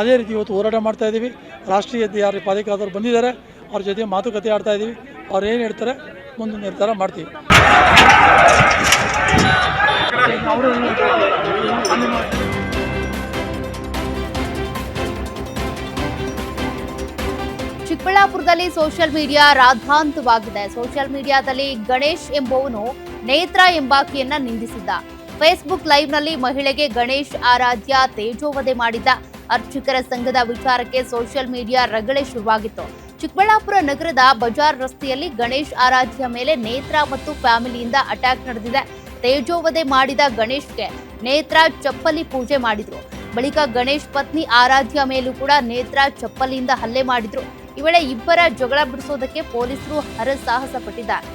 ಅದೇ ರೀತಿ ಇವತ್ತು ಹೋರಾಟ ಮಾಡ್ತಾ ಇದ್ದೀವಿ. ರಾಷ್ಟ್ರೀಯ ಹೆದ್ದಾರಿ ಪ್ರಾಧಿಕಾರದವ್ರು ಬಂದಿದ್ದಾರೆ, ಅವ್ರ ಜೊತೆ ಮಾತುಕತೆ ಆಡ್ತಾ ಇದ್ದೀವಿ. ಅವ್ರು ಏನು ಹೇಳ್ತಾರೆ ಮುಂದೆ ನಿರ್ಧಾರ ಮಾಡ್ತೀವಿ. ಚಿಕ್ಕಬಳ್ಳಾಪುರದಲ್ಲಿ ಸೋಷಿಯಲ್ ಮೀಡಿಯಾ ರಾದ್ಧಾಂತವಾಗಿದೆ. ಸೋಷಿಯಲ್ ಮೀಡಿಯಾದಲ್ಲಿ ಗಣೇಶ್ ಎಂಬುವನು ನೇತ್ರ ಎಂಬಾಕೆಯನ್ನ ನಿಂದಿಸಿದ್ದ. ಫೇಸ್ಬುಕ್ ಲೈವ್ನಲ್ಲಿ ಮಹಿಳೆಗೆ ಗಣೇಶ್ ಆರಾಧ್ಯ ತೇಜೋವಧೆ ಮಾಡಿದ್ದ. ಅರ್ಚಕರ ಸಂಘದ ವಿಚಾರಕ್ಕೆ ಸೋಷಿಯಲ್ ಮೀಡಿಯಾ ರಗಳೆ ಶುರುವಾಗಿತ್ತು. ಚಿಕ್ಕಬಳ್ಳಾಪುರ ನಗರದ ಬಜಾರ್ ರಸ್ತೆಯಲ್ಲಿ ಗಣೇಶ್ ಆರಾಧ್ಯ ಮೇಲೆ ನೇತ್ರ ಮತ್ತು ಫ್ಯಾಮಿಲಿಯಿಂದ ಅಟ್ಯಾಕ್ ನಡೆದಿದೆ. ತೇಜೋವಧೆ ಮಾಡಿದ ಗಣೇಶ್ಗೆ ನೇತ್ರ ಚಪ್ಪಲಿ ಪೂಜೆ ಮಾಡಿದ್ರು. ಬಳಿಕ ಗಣೇಶ್ ಪತ್ನಿ ಆರಾಧ್ಯ ಮೇಲೂ ಕೂಡ ನೇತ್ರ ಚಪ್ಪಲಿಯಿಂದ ಹಲ್ಲೆ ಮಾಡಿದ್ರು. ಈ ವೇಳೆ ಇಬ್ಬರ ಜಗಳ ಬಿಡಿಸೋದಕ್ಕೆ ಪೊಲೀಸರು ಹರಸಾಹಸ ಪಟ್ಟಿದ್ದಾರೆ.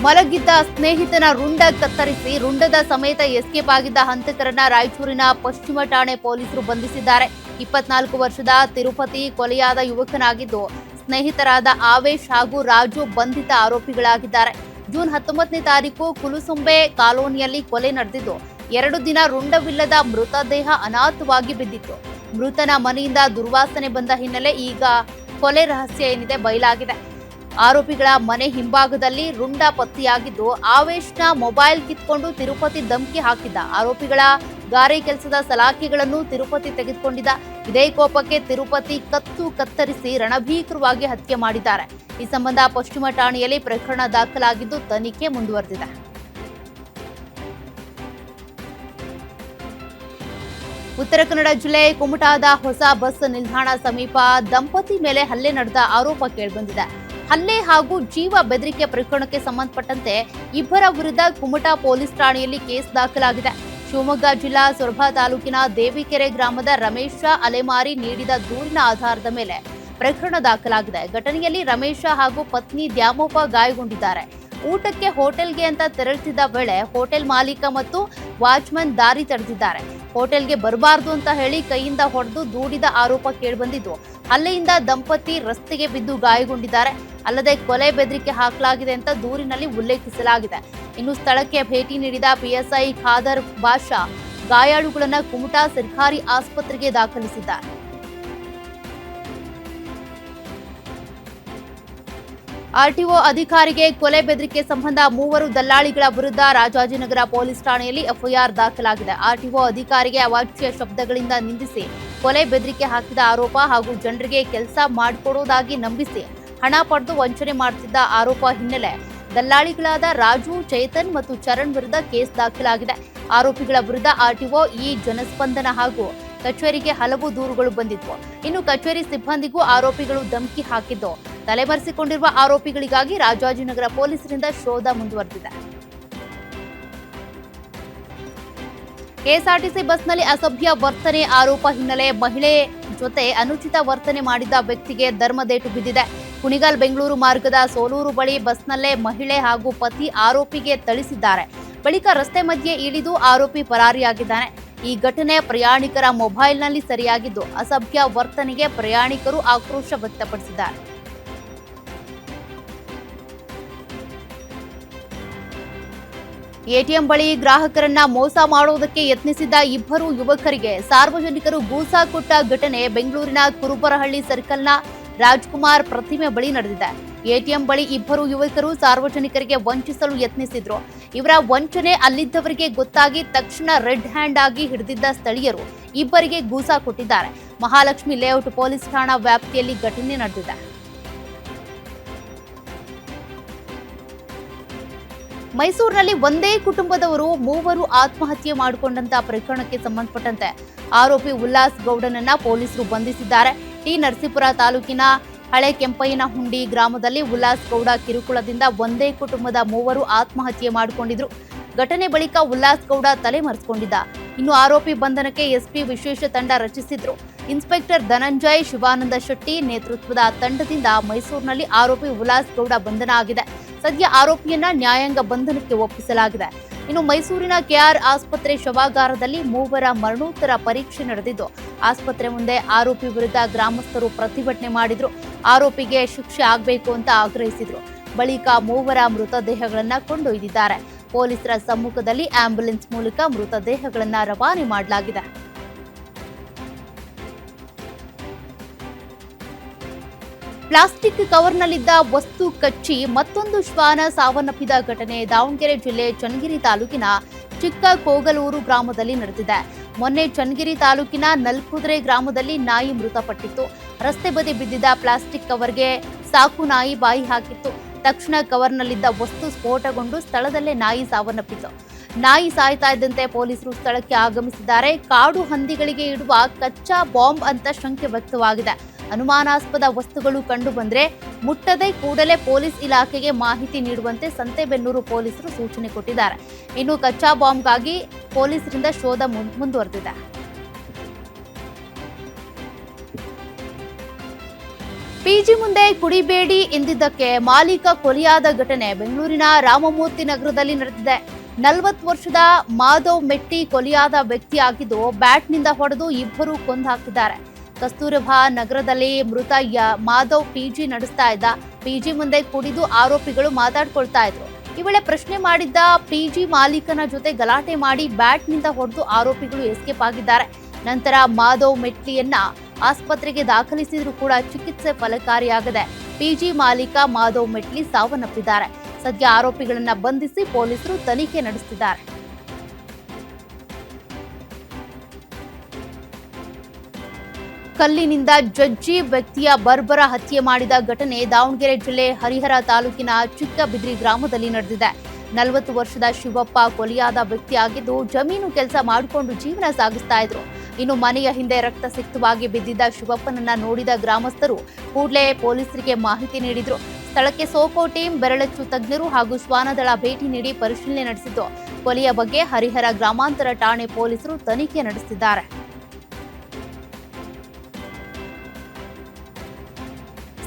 ಮಲಗಿದ್ದ ಸ್ನೇಹಿತನ ರುಂಡ ಕತ್ತರಿಸಿ ರುಂಡದ ಸಮೇತ ಎಸ್ಕೇಪ್ ಆಗಿದ್ದ ಹಂತಕರನ್ನ ರಾಯಚೂರಿನ ಪಶ್ಚಿಮ ಠಾಣೆ ಪೊಲೀಸರು ಬಂಧಿಸಿದ್ದಾರೆ. 24 ವರ್ಷದ ತಿರುಪತಿ ಕೊಲೆಯಾದ ಯುವಕನಾಗಿದ್ದು, ಸ್ನೇಹಿತರಾದ ಆವೇಶ್ ಹಾಗೂ ರಾಜು ಬಂಧಿತ ಆರೋಪಿಗಳಾಗಿದ್ದಾರೆ. ಜೂನ್ 19ನೇ ತಾರೀಕು ಕುಲುಸುಂಬೆ ಕಾಲೋನಿಯಲ್ಲಿ ಕೊಲೆ ನಡೆದಿದ್ದು, 2 ದಿನ ರುಂಡವಿಲ್ಲದ ಮೃತದೇಹ ಅನಾಥವಾಗಿ ಬಿದ್ದಿತ್ತು. ಮೃತನ ಮನೆಯಿಂದ ದುರ್ವಾಸನೆ ಬಂದ ಹಿನ್ನೆಲೆ ಈಗ ಕೊಲೆ ರಹಸ್ಯ ಏನಿದೆ ಬಯಲಾಗಿದೆ. ಆರೋಪಿಗಳ ಮನೆ ಹಿಂಭಾಗದಲ್ಲಿ ರುಂಡ ಪತ್ತೆಯಾಗಿದ್ದು, ಆವೇಶ್ನ ಮೊಬೈಲ್ ಕಿತ್ಕೊಂಡು ತಿರುಪತಿ ಧಮ್ಕಿ ಹಾಕಿದ್ದ. ಆರೋಪಿಗಳ ಗಾರೆ ಕೆಲಸದ ಸಲಾಕೆಗಳನ್ನು ತಿರುಪತಿ ತೆಗೆದುಕೊಂಡಿದ್ದ. ಇದೇ ಕೋಪಕ್ಕೆ ತಿರುಪತಿ ಕತ್ತು ಕತ್ತರಿಸಿ ರಣಭೀಕರವಾಗಿ ಹತ್ಯೆ ಮಾಡಿದ್ದಾರೆ. ಈ ಸಂಬಂಧ ಪಶ್ಚಿಮ ಠಾಣೆಯಲ್ಲಿ ಪ್ರಕರಣ ದಾಖಲಾಗಿದ್ದು ತನಿಖೆ ಮುಂದುವರೆದಿದೆ. ಉತ್ತರ ಕನ್ನಡ ಜಿಲ್ಲೆ ಕುಮಟಾದ ಹೊಸ ಬಸ್ ನಿಲ್ದಾಣ ಸಮೀಪ ದಂಪತಿ ಮೇಲೆ ಹಲ್ಲೆ ನಡೆದ ಆರೋಪ ಕೇಳಿಬಂದಿದೆ. ಹಲ್ಲೆ ಹಾಗೂ ಜೀವ ಬೆದರಿಕೆ ಪ್ರಕರಣಕ್ಕೆ ಸಂಬಂಧಪಟ್ಟಂತೆ ಇಬ್ಬರ ವಿರುದ್ಧ ಕುಮಟಾ ಪೊಲೀಸ್ ಠಾಣೆಯಲ್ಲಿ ಕೇಸ್ ದಾಖಲಾಗಿದೆ. ಶಿವಮೊಗ್ಗ ಜಿಲ್ಲಾ ಸೊರಬ ತಾಲೂಕಿನ ದೇವಿಕೆರೆ ಗ್ರಾಮದ ರಮೇಶ ಅಲೆಮಾರಿ ನೀಡಿದ ದೂರಿನ ಆಧಾರದ ಮೇಲೆ ಪ್ರಕರಣ ದಾಖಲಾಗಿದೆ. ಘಟನೆಯಲ್ಲಿ ರಮೇಶ ಹಾಗೂ ಪತ್ನಿ ದ್ಯಾಮವ್ವ ಗಾಯಗೊಂಡಿದ್ದಾರೆ. ಊಟಕ್ಕೆ ಹೋಟೆಲ್ಗೆ ಅಂತ ತೆರಳುತ್ತಿದ್ದ ವೇಳೆ ಹೋಟೆಲ್ ಮಾಲೀಕ ಮತ್ತು ವಾಚ್ಮನ್ ದಾರಿ ತಡೆದಿದ್ದಾರೆ. ಹೋಟೆಲ್ಗೆ ಬರಬಾರ್ದು ಅಂತ ಹೇಳಿ ಕೈಯಿಂದ ಹೊಡೆದು ದೂಡಿದ ಆರೋಪ ಕೇಳಿಬಂದಿದ್ದು, ಹಲ್ಲೆಯಿಂದ ದಂಪತಿ ರಸ್ತೆಗೆ ಬಿದ್ದು ಗಾಯಗೊಂಡಿದ್ದಾರೆ. ಅಲ್ಲದೆ ಕೊಲೆ ಬೆದರಿಕೆ ಹಾಕಲಾಗಿದೆ ಅಂತ ದೂರಿನಲ್ಲಿ ಉಲ್ಲೇಖಿಸಲಾಗಿದೆ. ಇನ್ನು ಸ್ಥಳಕ್ಕೆ ಭೇಟಿ ನೀಡಿದ ಪಿಎಸ್ಐ ಖಾದರ್ ಬಾಷಾ ಗಾಯಾಳುಗಳನ್ನ ಕುಮಟಾ ಸರ್ಕಾರಿ ಆಸ್ಪತ್ರೆಗೆ ದಾಖಲಿಸಿದ್ದಾರೆ. ಆರ್ಟಿಒ ಅಧಿಕಾರಿಗೆ ಕೊಲೆ ಬೆದರಿಕೆ ಸಂಬಂಧ 3 ದಲ್ಲಾಳಿಗಳ ವಿರುದ್ಧ ರಾಜಾಜಿನಗರ ಪೊಲೀಸ್ ಠಾಣೆಯಲ್ಲಿ ಎಫ್ಐಆರ್ ದಾಖಲಾಗಿದೆ. ಆರ್ಟಿಒ ಅಧಿಕಾರಿಗೆ ಅವಾಚ್ಯ ಶಬ್ದಗಳಿಂದ ನಿಂದಿಸಿ ಕೊಲೆ ಬೆದರಿಕೆ ಹಾಕಿದ ಆರೋಪ ಹಾಗೂ ಜನರಿಗೆ ಕೆಲಸ ಮಾಡಿಕೊಡೋದಾಗಿ ನಂಬಿಸಿ ಹಣ ಪಡೆದು ವಂಚನೆ ಮಾಡುತ್ತಿದ್ದ ಆರೋಪ ಹಿನ್ನೆಲೆ ದಲ್ಲಾಳಿಗಳಾದ ರಾಜು, ಚೇತನ್ ಮತ್ತು ಚರಣ್ ವಿರುದ್ಧ ಕೇಸ್ ದಾಖಲಾಗಿದೆ. ಆರೋಪಿಗಳ ವಿರುದ್ಧ ಆರ್ಟಿಒ, ಜನಸ್ಪಂದನ ಹಾಗೂ ಕಚೇರಿಗೆ ಹಲವು ದೂರುಗಳು ಬಂದಿದ್ವು. ಇನ್ನು ಕಚೇರಿ ಸಿಬ್ಬಂದಿಗೂ ಆರೋಪಿಗಳು ಧಮಕಿ ಹಾಕಿದ್ದು, ತಲೆಮರೆಸಿಕೊಂಡಿರುವ ಆರೋಪಿಗಳಿಗಾಗಿ ರಾಜಾಜಿನಗರ ಪೊಲೀಸರಿಂದ ಶೋಧ ಮುಂದುವರೆದಿದೆ. ಕೆಎಸ್ಆರ್ಟಿಸಿ ಬಸ್ನಲ್ಲಿ ಅಸಭ್ಯ ವರ್ತನೆ ಆರೋಪ ಹಿನ್ನೆಲೆ ಮಹಿಳೆ ಜೊತೆ ಅನುಚಿತ ವರ್ತನೆ ಮಾಡಿದ್ದ ವ್ಯಕ್ತಿಗೆ ಧರ್ಮದೇಟು ಬಿದ್ದಿದೆ. ಕುಣಿಗಲ್ ಬೆಂಗಳೂರು ಮಾರ್ಗದ ಸೋಲೂರು ಬಳಿ ಬಸ್ನಲ್ಲೇ ಮಹಿಳೆ ಹಾಗೂ ಪತಿ ಆರೋಪಿಗೆ ಥಳಿಸಿದ್ದಾರೆ. ಬಳಿಕ ರಸ್ತೆ ಮಧ್ಯೆ ಇಳಿದು ಆರೋಪಿ ಪರಾರಿಯಾಗಿದ್ದಾನೆ. ಈ ಘಟನೆ ಪ್ರಯಾಣಿಕರ ಮೊಬೈಲ್ನಲ್ಲಿ ಸೆರೆಯಾಗಿದ್ದು, ಅಸಭ್ಯ ವರ್ತನೆಗೆ ಪ್ರಯಾಣಿಕರು ಆಕ್ರೋಶ ವ್ಯಕ್ತಪಡಿಸಿದ್ದಾರೆ. ಎಟಿಎಂ ಬಳಿ ಗ್ರಾಹಕರನ್ನ ಮೋಸ ಮಾಡುವುದಕ್ಕೆ ಯತ್ನಿಸಿದ್ದ 2 ಯುವಕರಿಗೆ ಸಾರ್ವಜನಿಕರು ಗೂಸಾ ಕೊಟ್ಟ ಘಟನೆ ಬೆಂಗಳೂರಿನ ಕುರುಬರಹಳ್ಳಿ ಸರ್ಕಲ್ನ ರಾಜ್ಕುಮಾರ್ ಪ್ರತಿಮೆ ಬಳಿ ನಡೆದಿದೆ. ಎಟಿಎಂ ಬಳಿ 2 ಯುವಕರು ಸಾರ್ವಜನಿಕರಿಗೆ ವಂಚಿಸಲು ಯತ್ನಿಸಿದ್ರು. ಇವರ ವಂಚನೆ ಅಲ್ಲಿದ್ದವರಿಗೆ ಗೊತ್ತಾಗಿ ತಕ್ಷಣ ರೆಡ್ ಹ್ಯಾಂಡ್ ಆಗಿ ಹಿಡಿದಿದ್ದ ಸ್ಥಳೀಯರು ಇಬ್ಬರಿಗೆ ಗೂಸಾ ಕೊಟ್ಟಿದ್ದಾರೆ. ಮಹಾಲಕ್ಷ್ಮಿ ಲೇಔಟ್ ಪೊಲೀಸ್ ಠಾಣಾ ವ್ಯಾಪ್ತಿಯಲ್ಲಿ ಘಟನೆ ನಡೆದಿದೆ. ಮೈಸೂರಿನಲ್ಲಿ ಒಂದೇ ಕುಟುಂಬದವರು 3 ಆತ್ಮಹತ್ಯೆ ಮಾಡಿಕೊಂಡಂತ ಪ್ರಕರಣಕ್ಕೆ ಸಂಬಂಧಪಟ್ಟಂತೆ ಆರೋಪಿ ಉಲ್ಲಾಸ್ ಗೌಡನನ್ನ ಪೊಲೀಸರು ಬಂಧಿಸಿದ್ದಾರೆ. ಟಿ ನರಸೀಪುರ ತಾಲೂಕಿನ ಹಳೆ ಕೆಂಪಯ್ಯನಹುಂಡಿ ಗ್ರಾಮದಲ್ಲಿ ಉಲ್ಲಾಸ್ ಗೌಡ ಕಿರುಕುಳದಿಂದ ಒಂದೇ ಕುಟುಂಬದ 3 ಆತ್ಮಹತ್ಯೆ ಮಾಡಿಕೊಂಡಿದ್ರು. ಘಟನೆ ಬಳಿಕ ಉಲ್ಲಾಸ್ ಗೌಡ ತಲೆಮರೆಸಿಕೊಂಡಿದ್ದ. ಇನ್ನು ಆರೋಪಿ ಬಂಧನಕ್ಕೆ ಎಸ್ಪಿ ವಿಶೇಷ ತಂಡ ರಚಿಸಿದ್ರು. ಇನ್ಸ್ಪೆಕ್ಟರ್ ಧನಂಜಯ್ ಶಿವಾನಂದ ಶೆಟ್ಟಿ ನೇತೃತ್ವದ ತಂಡದಿಂದ ಮೈಸೂರಿನಲ್ಲಿ ಆರೋಪಿ ಉಲ್ಲಾಸ್ ಗೌಡ ಬಂಧನ ಆಗಿದೆ. ಸದ್ಯ ಆರೋಪಿಯನ್ನ ನ್ಯಾಯಾಂಗ ಬಂಧನಕ್ಕೆ ಒಪ್ಪಿಸಲಾಗಿದೆ. ಇನ್ನು ಮೈಸೂರಿನ ಕೆಆರ್ ಆಸ್ಪತ್ರೆ ಶವಾಗಾರದಲ್ಲಿ 3 ಮರಣೋತ್ತರ ಪರೀಕ್ಷೆ ನಡೆದಿದ್ದು, ಆಸ್ಪತ್ರೆ ಮುಂದೆ ಆರೋಪಿ ವಿರುದ್ಧ ಗ್ರಾಮಸ್ಥರು ಪ್ರತಿಭಟನೆ ಮಾಡಿದ್ರು. ಆರೋಪಿಗೆ ಶಿಕ್ಷೆ ಆಗಬೇಕು ಅಂತ ಆಗ್ರಹಿಸಿದ್ರು. ಬಳಿಕ 3 ಮೃತದೇಹಗಳನ್ನ ಕೊಂಡೊಯ್ದಿದ್ದಾರೆ. ಪೊಲೀಸರ ಸಮ್ಮುಖದಲ್ಲಿ ಆಂಬ್ಯುಲೆನ್ಸ್ ಮೂಲಕ ಮೃತದೇಹಗಳನ್ನ ರವಾನೆ ಮಾಡಲಾಗಿದೆ. ಪ್ಲಾಸ್ಟಿಕ್ ಕವರ್ನಲ್ಲಿದ್ದ ವಸ್ತು ಕಚ್ಚಿ ಮತ್ತೊಂದು ಶ್ವಾನ ಸಾವನ್ನಪ್ಪಿದ ಘಟನೆ ದಾವಣಗೆರೆ ಜಿಲ್ಲೆ ಚನ್ನಗಿರಿ ತಾಲೂಕಿನ ಚಿಕ್ಕ ಕೋಗಲೂರು ಗ್ರಾಮದಲ್ಲಿ ನಡೆದಿದೆ. ಮೊನ್ನೆ ಚನ್ನಗಿರಿ ತಾಲೂಕಿನ ನಲ್ಕುದ್ರೆ ಗ್ರಾಮದಲ್ಲಿ ನಾಯಿ ಮೃತಪಟ್ಟಿತ್ತು. ರಸ್ತೆ ಬದಿ ಬಿದ್ದಿದ್ದ ಪ್ಲಾಸ್ಟಿಕ್ ಕವರ್ಗೆ ಸಾಕು ನಾಯಿ ಬಾಯಿ ಹಾಕಿತ್ತು. ತಕ್ಷಣ ಕವರ್ನಲ್ಲಿದ್ದ ವಸ್ತು ಸ್ಫೋಟಗೊಂಡು ಸ್ಥಳದಲ್ಲೇ ನಾಯಿ ಸಾವನ್ನಪ್ಪಿತು. ನಾಯಿ ಸಾಯ್ತಾ ಇದ್ದಂತೆ ಪೊಲೀಸರು ಸ್ಥಳಕ್ಕೆ ಆಗಮಿಸಿದ್ದಾರೆ. ಕಾಡು ಹಂದಿಗಳಿಗೆ ಇಡುವ ಕಚ್ಚಾ ಬಾಂಬ್ ಅಂತ ಶಂಕೆ ವ್ಯಕ್ತವಾಗಿದೆ. ಅನುಮಾನಾಸ್ಪದ ವಸ್ತುಗಳು ಕಂಡು ಬಂದ್ರೆ ಮುಟ್ಟದೆ ಕೂಡಲೇ ಪೊಲೀಸ್ ಇಲಾಖೆಗೆ ಮಾಹಿತಿ ನೀಡುವಂತೆ ಸಂತೆಬೆನ್ನೂರು ಪೊಲೀಸರು ಸೂಚನೆ ಕೊಟ್ಟಿದ್ದಾರೆ. ಇನ್ನು ಕಚ್ಚಾ ಬಾಂಬ್ಗಾಗಿ ಪೊಲೀಸರಿಂದ ಶೋಧ ಮುಂದುವರೆದಿದೆ. ಪಿಜಿ ಮುಂದೆ ಕುಡಿಬೇಡಿ ಎಂದಿದ್ದಕ್ಕೆ ಮಾಲೀಕ ಕೊಲೆಯಾದ ಘಟನೆ ಬೆಂಗಳೂರಿನ ರಾಮಮೂರ್ತಿ ನಗರದಲ್ಲಿ ನಡೆದಿದೆ. 40 ವರ್ಷದ ಮಾಧವ್ ಮೆಟ್ಟಿ ಕೊಲೆಯಾದ ವ್ಯಕ್ತಿಯಾಗಿದ್ದು, ಬ್ಯಾಟ್ನಿಂದ ಹೊಡೆದು ಇಬ್ಬರು ಕೊಂದು ಹಾಕಿದ್ದಾರೆ. ಕಸ್ತೂರಬಾ ನಗರದಲ್ಲಿ ಮೃತ ಮಾಧವ್ ಪಿಜಿ ನಡೆಸ್ತಾ ಇದ್ದ. ಪಿಜಿ ಮುಂದೆ ಕುಡಿದು ಆರೋಪಿಗಳು ಮಾತಾಡ್ಕೊಳ್ತಾ ಇದ್ರು. ಈ ವೇಳೆ ಪ್ರಶ್ನೆ ಮಾಡಿದ್ದ ಪಿಜಿ ಮಾಲೀಕನ ಜೊತೆ ಗಲಾಟೆ ಮಾಡಿ ಬ್ಯಾಟ್ನಿಂದ ಹೊಡೆದು ಆರೋಪಿಗಳು ಎಸ್ಕೇಪ್ ಆಗಿದ್ದಾರೆ. ನಂತರ ಮಾಧವ್ ಮೆಟ್ಲಿಯನ್ನ ಆಸ್ಪತ್ರೆಗೆ ದಾಖಲಿಸಿದ್ರು ಕೂಡ ಚಿಕಿತ್ಸೆ ಫಲಕಾರಿಯಾಗದೆ ಪಿಜಿ ಮಾಲೀಕ ಮಾಧವ್ ಮೆಟ್ಲಿ ಸಾವನ್ನಪ್ಪಿದ್ದಾರೆ. ಸದ್ಯ ಆರೋಪಿಗಳನ್ನ ಬಂಧಿಸಿ ಪೊಲೀಸರು ತನಿಖೆ ನಡೆಸುತ್ತಿದ್ದಾರೆ. ಕಲ್ಲಿನಿಂದ ಜಜ್ಜಿ ವ್ಯಕ್ತಿಯ ಬರ್ಬರ ಹತ್ಯೆ ಮಾಡಿದ ಘಟನೆ ದಾವಣಗೆರೆ ಜಿಲ್ಲೆ ಹರಿಹರ ತಾಲೂಕಿನ ಚಿಕ್ಕಬಿದ್ರಿ ಗ್ರಾಮದಲ್ಲಿ ನಡೆದಿದೆ. 40 ವರ್ಷದ ಶಿವಪ್ಪ ಕೊಲೆಯಾದ ವ್ಯಕ್ತಿಯಾಗಿದ್ದು, ಜಮೀನು ಕೆಲಸ ಮಾಡಿಕೊಂಡು ಜೀವನ ಸಾಗಿಸ್ತಾ ಇದ್ರು. ಇನ್ನು ಮನೆಯ ಹಿಂದೆ ರಕ್ತಸಿಕ್ತವಾಗಿ ಬಿದ್ದಿದ್ದ ಶಿವಪ್ಪನನ್ನ ನೋಡಿದ ಗ್ರಾಮಸ್ಥರು ಕೂಡಲೇ ಪೊಲೀಸರಿಗೆ ಮಾಹಿತಿ ನೀಡಿದ್ರು. ಸ್ಥಳಕ್ಕೆ ಸೋಕೋ ಟೀಮ್, ಬೆರಳಚ್ಚು ತಜ್ಞರು ಹಾಗೂ ಶ್ವಾನದಳ ಭೇಟಿ ನೀಡಿ ಪರಿಶೀಲನೆ ನಡೆಸಿದ್ದು, ಕೊಲೆಯ ಬಗ್ಗೆ ಹರಿಹರ ಗ್ರಾಮಾಂತರ ಠಾಣೆ ಪೊಲೀಸರು ತನಿಖೆ ನಡೆಸಿದ್ದಾರೆ.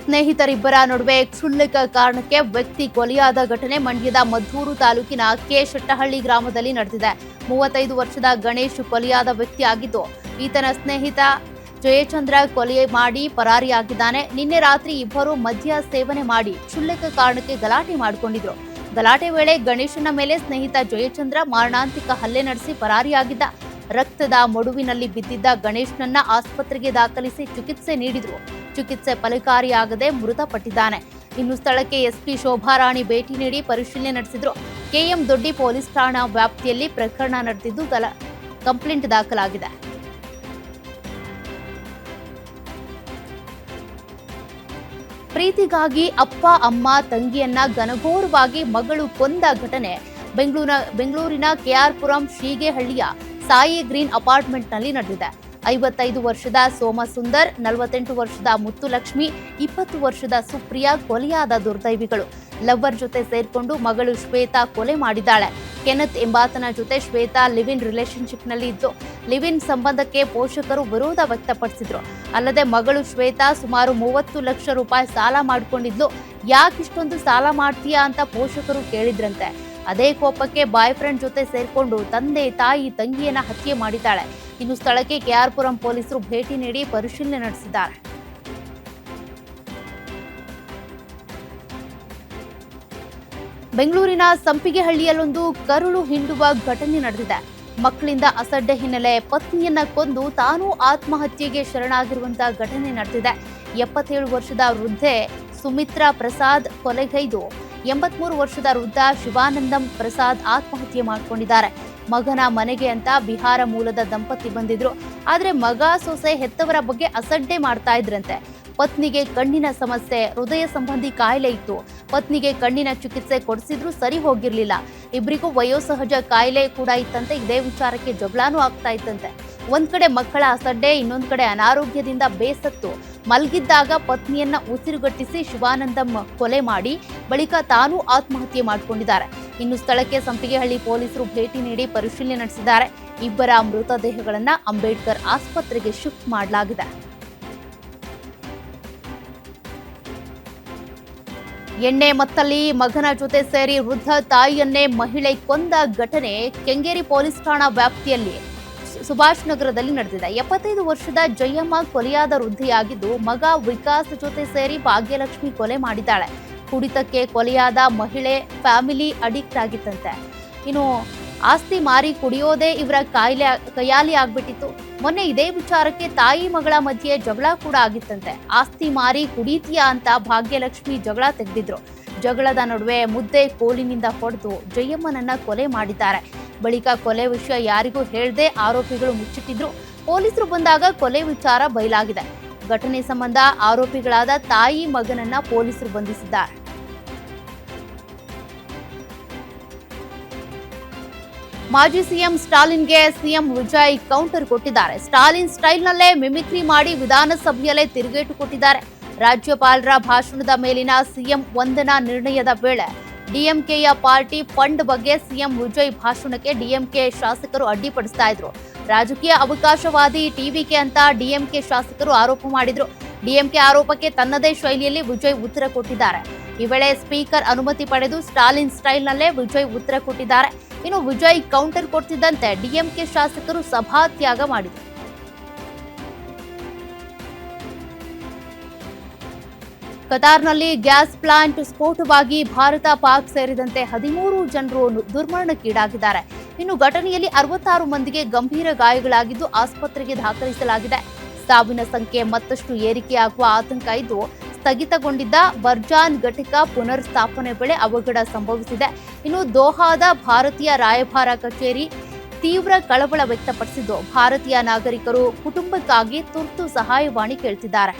ಸ್ನೇಹಿತರಿಬ್ಬರ ನಡುವೆ ಕ್ಷುಲ್ಲಕ ಕಾರಣಕ್ಕೆ ವ್ಯಕ್ತಿ ಕೊಲೆಯಾದ ಘಟನೆ ಮಂಡ್ಯದ ಮದ್ದೂರು ತಾಲೂಕಿನ ಕೆ ಶೆಟ್ಟಹಳ್ಳಿ ಗ್ರಾಮದಲ್ಲಿ ನಡೆದಿದೆ. 35 ವರ್ಷದ ಗಣೇಶ್ ಕೊಲೆಯಾದ ವ್ಯಕ್ತಿಯಾಗಿದ್ದು, ಈತನ ಸ್ನೇಹಿತ ಜಯಚಂದ್ರ ಕೊಲೆ ಮಾಡಿ ಪರಾರಿಯಾಗಿದ್ದಾನೆ. ನಿನ್ನೆ ರಾತ್ರಿ ಇಬ್ಬರು ಮದ್ಯ ಸೇವನೆ ಮಾಡಿ ಕ್ಷುಲ್ಲಕ ಕಾರಣಕ್ಕೆ ಗಲಾಟೆ ಮಾಡಿಕೊಂಡಿದ್ರು. ಗಲಾಟೆ ವೇಳೆ ಗಣೇಶನ ಮೇಲೆ ಸ್ನೇಹಿತ ಜಯಚಂದ್ರ ಮಾರಣಾಂತಿಕ ಹಲ್ಲೆ ನಡೆಸಿ ಪರಾರಿಯಾಗಿದ್ದ. ರಕ್ತದ ಮಡುವಿನಲ್ಲಿ ಬಿದ್ದಿದ್ದ ಗಣೇಶ್ನನ್ನ ಆಸ್ಪತ್ರೆಗೆ ದಾಖಲಿಸಿ ಚಿಕಿತ್ಸೆ ನೀಡಿದ್ರು. ಚಿಕಿತ್ಸೆ ಫಲಕಾರಿಯಾಗದೆ ಮೃತಪಟ್ಟಿದ್ದಾನೆ. ಇನ್ನು ಸ್ಥಳಕ್ಕೆ ಎಸ್ಪಿ ಶೋಭಾರಾಣಿ ಭೇಟಿ ನೀಡಿ ಪರಿಶೀಲನೆ ನಡೆಸಿದ್ರು. ಕೆಎಂ ದೊಡ್ಡಿ ಪೊಲೀಸ್ ಠಾಣಾ ವ್ಯಾಪ್ತಿಯಲ್ಲಿ ಪ್ರಕರಣ ನಡೆದಿದ್ದು ಕಂಪ್ಲೇಂಟ್ ದಾಖಲಾಗಿದೆ. ಪ್ರೀತಿಗಾಗಿ ಅಪ್ಪ ಅಮ್ಮ ತಂಗಿಯನ್ನ ಘನಘೋರವಾಗಿ ಮಗಳು ಕೊಂದ ಘಟನೆ ಬೆಂಗಳೂರಿನ ಕೆಆರ್ಪುರಂ ಶೀಗೆಹಳ್ಳಿಯ ಸಾಯಿ ಗ್ರೀನ್ ಅಪಾರ್ಟ್ಮೆಂಟ್ನಲ್ಲಿ ನಡೆದಿದೆ. 55 ವರ್ಷದ ಸೋಮಸುಂದರ್, 48 ವರ್ಷದ ಮುತ್ತುಲಕ್ಷ್ಮಿ, 20 ವರ್ಷದ ಸುಪ್ರಿಯಾ ಕೊಲೆಯಾದ ದುರ್ದೈವಿಗಳು. ಲವ್ವರ್ ಜೊತೆ ಸೇರ್ಕೊಂಡು ಮಗಳು ಶ್ವೇತಾ ಕೊಲೆ ಮಾಡಿದ್ದಾಳೆ. ಕೆನತ್ ಎಂಬಾತನ ಜೊತೆ ಶ್ವೇತಾ ಲಿವ್ ಇನ್ ರಿಲೇಶನ್ಶಿಪ್ನಲ್ಲಿ ಇದ್ದು, ಲಿವ್ ಇನ್ ಸಂಬಂಧಕ್ಕೆ ಪೋಷಕರು ವಿರೋಧ ವ್ಯಕ್ತಪಡಿಸಿದ್ರು. ಅಲ್ಲದೆ ಮಗಳು ಶ್ವೇತಾ ಸುಮಾರು 30 ಲಕ್ಷ ರೂಪಾಯಿ ಸಾಲ ಮಾಡಿಕೊಂಡಿದ್ಲು. ಯಾಕಿಷ್ಟೊಂದು ಸಾಲ ಮಾಡ್ತೀಯಾ ಅಂತ ಪೋಷಕರು ಕೇಳಿದ್ರಂತೆ. ಅದೇ ಕೋಪಕ್ಕೆ ಬಾಯ್ ಫ್ರೆಂಡ್ ಜೊತೆ ಸೇರ್ಕೊಂಡು ತಂದೆ ತಾಯಿ ತಂಗಿಯನ್ನ ಹತ್ಯೆ ಮಾಡಿದ್ದಾಳೆ. ಇನ್ನು ಸ್ಥಳಕ್ಕೆ ಕೆಆರ್ಪುರಂ ಪೊಲೀಸರು ಭೇಟಿ ನೀಡಿ ಪರಿಶೀಲನೆ ನಡೆಸಿದ್ದಾರೆ. ಬೆಂಗಳೂರಿನ ಸಂಪಿಗೆಹಳ್ಳಿಯಲ್ಲೊಂದು ಕರುಳು ಹಿಂಡುವ ಘಟನೆ ನಡೆದಿದೆ. ಮಕ್ಕಳಿಂದ ಅಸಡ್ಡೆ ಹಿನ್ನೆಲೆ ಪತ್ನಿಯನ್ನ ಕೊಂದು ತಾನೂ ಆತ್ಮಹತ್ಯೆಗೆ ಶರಣಾಗಿರುವಂತಹ ಘಟನೆ ನಡೆದಿದೆ. 77 ವರ್ಷದ ವೃದ್ಧೆ ಸುಮಿತ್ರಾ ಪ್ರಸಾದ್ ಕೊಲೆಗೈದು 83 ವರ್ಷದ ವೃದ್ಧ ಶಿವಾನಂದಂ ಪ್ರಸಾದ್ ಆತ್ಮಹತ್ಯೆ ಮಾಡಿಕೊಂಡಿದ್ದಾರೆ. ಮಗನ ಮನೆಗೆ ಅಂತ ಬಿಹಾರ ಮೂಲದ ದಂಪತಿ ಬಂದಿದ್ರು. ಆದ್ರೆ ಮಗ ಸೊಸೆ ಹೆತ್ತವರ ಬಗ್ಗೆ ಅಸಡ್ಡೆ ಮಾಡ್ತಾ ಇದ್ರಂತೆ. ಪತ್ನಿಗೆ ಕಣ್ಣಿನ ಸಮಸ್ಯೆ, ಹೃದಯ ಸಂಬಂಧಿ ಕಾಯಿಲೆ ಇತ್ತು. ಪತ್ನಿಗೆ ಕಣ್ಣಿನ ಚಿಕಿತ್ಸೆ ಕೊಡಿಸಿದ್ರು ಸರಿ ಹೋಗಿರ್ಲಿಲ್ಲ. ಇಬ್ಬರಿಗೂ ವಯೋಸಹಜ ಕಾಯಿಲೆ ಕೂಡ ಇತ್ತಂತೆ. ಇದೇ ವಿಚಾರಕ್ಕೆ ಜಗಳಾನೂ ಆಗ್ತಾ ಇತ್ತಂತೆ. ಒಂದ್ ಕಡೆ ಮಕ್ಕಳ ಅಸಡ್ಡೆ, ಇನ್ನೊಂದ್ ಕಡೆ ಅನಾರೋಗ್ಯದಿಂದ ಬೇಸತ್ತು ಮಲಗಿದ್ದಾಗ ಪತ್ನಿಯನ್ನ ಉಸಿರುಗಟ್ಟಿಸಿ ಶಿವಾನಂದಂ ಕೊಲೆ ಮಾಡಿ ಬಳಿಕ ತಾನೂ ಆತ್ಮಹತ್ಯೆ ಮಾಡಿಕೊಂಡಿದ್ದಾರೆ. ಇನ್ನು ಸ್ಥಳಕ್ಕೆ ಸಂಪಿಗೆಹಳ್ಳಿ ಪೊಲೀಸರು ಭೇಟಿ ನೀಡಿ ಪರಿಶೀಲನೆ ನಡೆಸಿದ್ದಾರೆ. ಇಬ್ಬರ ಮೃತದೇಹಗಳನ್ನ ಅಂಬೇಡ್ಕರ್ ಆಸ್ಪತ್ರೆಗೆ ಶಿಫ್ಟ್ ಮಾಡಲಾಗಿದೆ. ಎಣ್ಣೆ ಮತ್ತಲ್ಲಿ ಮಗನ ಜೊತೆ ಸೇರಿ ವೃದ್ಧ ತಾಯಿಯನ್ನೇ ಮಹಿಳೆ ಕೊಂದ ಘಟನೆ ಕೆಂಗೇರಿ ಪೊಲೀಸ್ ಠಾಣಾ ವ್ಯಾಪ್ತಿಯಲ್ಲಿ ಸುಭಾಷ್ ನಗರದಲ್ಲಿ ನಡೆದಿದೆ. 75 ವರ್ಷದ ಜಯಮ್ಮ ಕೊಲೆಯಾದ ವೃದ್ಧೆಯಾಗಿದ್ದು, ಮಗ ವಿಕಾಸ್ ಜೊತೆ ಸೇರಿ ಭಾಗ್ಯಲಕ್ಷ್ಮಿ ಕೊಲೆ ಮಾಡಿದ್ದಾಳೆ. ಕುಡಿತಕ್ಕೆ ಕೊಲೆಯಾದ ಮಹಿಳೆ ಫ್ಯಾಮಿಲಿ ಅಡಿಕ್ಟ್ ಆಗಿತ್ತಂತೆ. ಇನ್ನು ಆಸ್ತಿ ಮಾರಿ ಕುಡಿಯೋದೇ ಇವರ ಕೈಯಾಲಿ ಆಗ್ಬಿಟ್ಟಿತ್ತು. ಮೊನ್ನೆ ಇದೇ ವಿಚಾರಕ್ಕೆ ತಾಯಿ ಮಗಳ ಮಧ್ಯೆ ಜಗಳ ಕೂಡ ಆಗಿತ್ತಂತೆ. ಆಸ್ತಿ ಮಾರಿ ಕುಡಿತೀಯಾ ಅಂತ ಭಾಗ್ಯಲಕ್ಷ್ಮಿ ಜಗಳ ತೆಗೆದಿದ್ರು. ಜಗಳದ ನಡುವೆ ಮುದ್ದೆ ಕೋಲಿನಿಂದ ಹೊಡೆದು ಜಯಮ್ಮನನ್ನ ಕೊಲೆ ಮಾಡಿದ್ದಾರೆ. ಬಳಿಕ ಕೊಲೆ ವಿಷಯ ಯಾರಿಗೂ ಹೇಳದೆ ಆರೋಪಿಗಳು ಮುಚ್ಚಿಟ್ಟಿದ್ರು. ಪೊಲೀಸರು ಬಂದಾಗ ಕೊಲೆ ವಿಚಾರ ಬಯಲಾಗಿದೆ. ಘಟನೆ ಸಂಬಂಧ ಆರೋಪಿಗಳಾದ ತಾಯಿ ಮಗನನ್ನ ಪೊಲೀಸರು ಬಂಧಿಸಿದ್ದಾರೆ. ಮಾಜಿ ಸಿಎಂ ಸ್ಟಾಲಿನ್ಗೆ ಸಿಎಂ ವಿಜಯ್ ಕೌಂಟರ್ ಕೊಟ್ಟಿದ್ದಾರೆ. ಸ್ಟಾಲಿನ್ ಸ್ಟೈಲ್ನಲ್ಲೇ ಮಿಮಿಕ್ರಿ ಮಾಡಿ ವಿಧಾನಸಭೆಯಲ್ಲೇ ತಿರುಗೇಟು ಕೊಟ್ಟಿದ್ದಾರೆ. ರಾಜ್ಯಪಾಲರ ಭಾಷಣದ ಮೇಲಿನ ಸಿಎಂ ವಂದನಾ ನಿರ್ಣಯದ ವೇಳೆ ಡಿಎಂಕೆಯ ಪಾರ್ಟಿ ಫಂಡ್ ಬಗ್ಗೆ ಸಿಎಂ ವಿಜಯ್ ಭಾಷಣಕ್ಕೆ ಡಿಎಂಕೆ ಶಾಸಕರು ಅಡ್ಡಿಪಡಿಸ್ತಾ ಇದ್ರು. ರಾಜಕೀಯ ಅವಕಾಶವಾದಿ ಟಿವಿಕೆ ಅಂತ ಡಿಎಂಕೆ ಶಾಸಕರು ಆರೋಪ ಮಾಡಿದ್ರು. ಡಿಎಂಕೆ ಆರೋಪಕ್ಕೆ ತನ್ನದೇ ಶೈಲಿಯಲ್ಲಿ ವಿಜಯ್ ಉತ್ತರ ಕೊಟ್ಟಿದ್ದಾರೆ. ಈ ವೇಳೆ ಸ್ಪೀಕರ್ ಅನುಮತಿ ಪಡೆದು ಸ್ಟಾಲಿನ್ ಸ್ಟೈಲ್ನಲ್ಲೇ ವಿಜಯ್ ಉತ್ತರ ಕೊಟ್ಟಿದ್ದಾರೆ. ಇನ್ನು ವಿಜಯ್ ಕೌಂಟರ್ ಕೊಡ್ತಿದ್ದಂತೆ ಡಿಎಂಕೆ ಶಾಸಕರು ಸಭಾತ್ಯಾಗ ಮಾಡಿದರು. ಕತಾರ್ನಲ್ಲಿ ಗ್ಯಾಸ್ ಪ್ಲಾಂಟ್ ಸ್ಫೋಟವಾಗಿ ಭಾರತ ಪಾಕ್ ಸೇರಿದಂತೆ 13 ಜನರು ದುರ್ಮರಣಕ್ಕೀಡಾಗಿದ್ದಾರೆ. ಇನ್ನು ಘಟನೆಯಲ್ಲಿ 66 ಮಂದಿಗೆ ಗಂಭೀರ ಗಾಯಗಳಾಗಿದ್ದು ಆಸ್ಪತ್ರೆಗೆ ದಾಖಲಿಸಲಾಗಿದೆ. ಸಾವಿನ ಸಂಖ್ಯೆ ಮತ್ತಷ್ಟು ಏರಿಕೆಯಾಗುವ ಆತಂಕ ಇದ್ದು, ಸ್ಥಗಿತಗೊಂಡಿದ್ದ ಬರ್ಜಾನ್ ಘಟಕ ಪುನರ್ ಸ್ಥಾಪನೆ ವೇಳೆ ಅವಘಡ ಸಂಭವಿಸಿದೆ. ಇನ್ನು ದೋಹಾದ ಭಾರತೀಯ ರಾಯಭಾರ ಕಚೇರಿ ತೀವ್ರ ಕಳವಳ ವ್ಯಕ್ತಪಡಿಸಿದ್ದು, ಭಾರತೀಯ ನಾಗರಿಕರು ಕುಟುಂಬಕ್ಕಾಗಿ ತುರ್ತು ಸಹಾಯವಾಣಿ ಕೇಳ್ತಿದ್ದಾರೆ.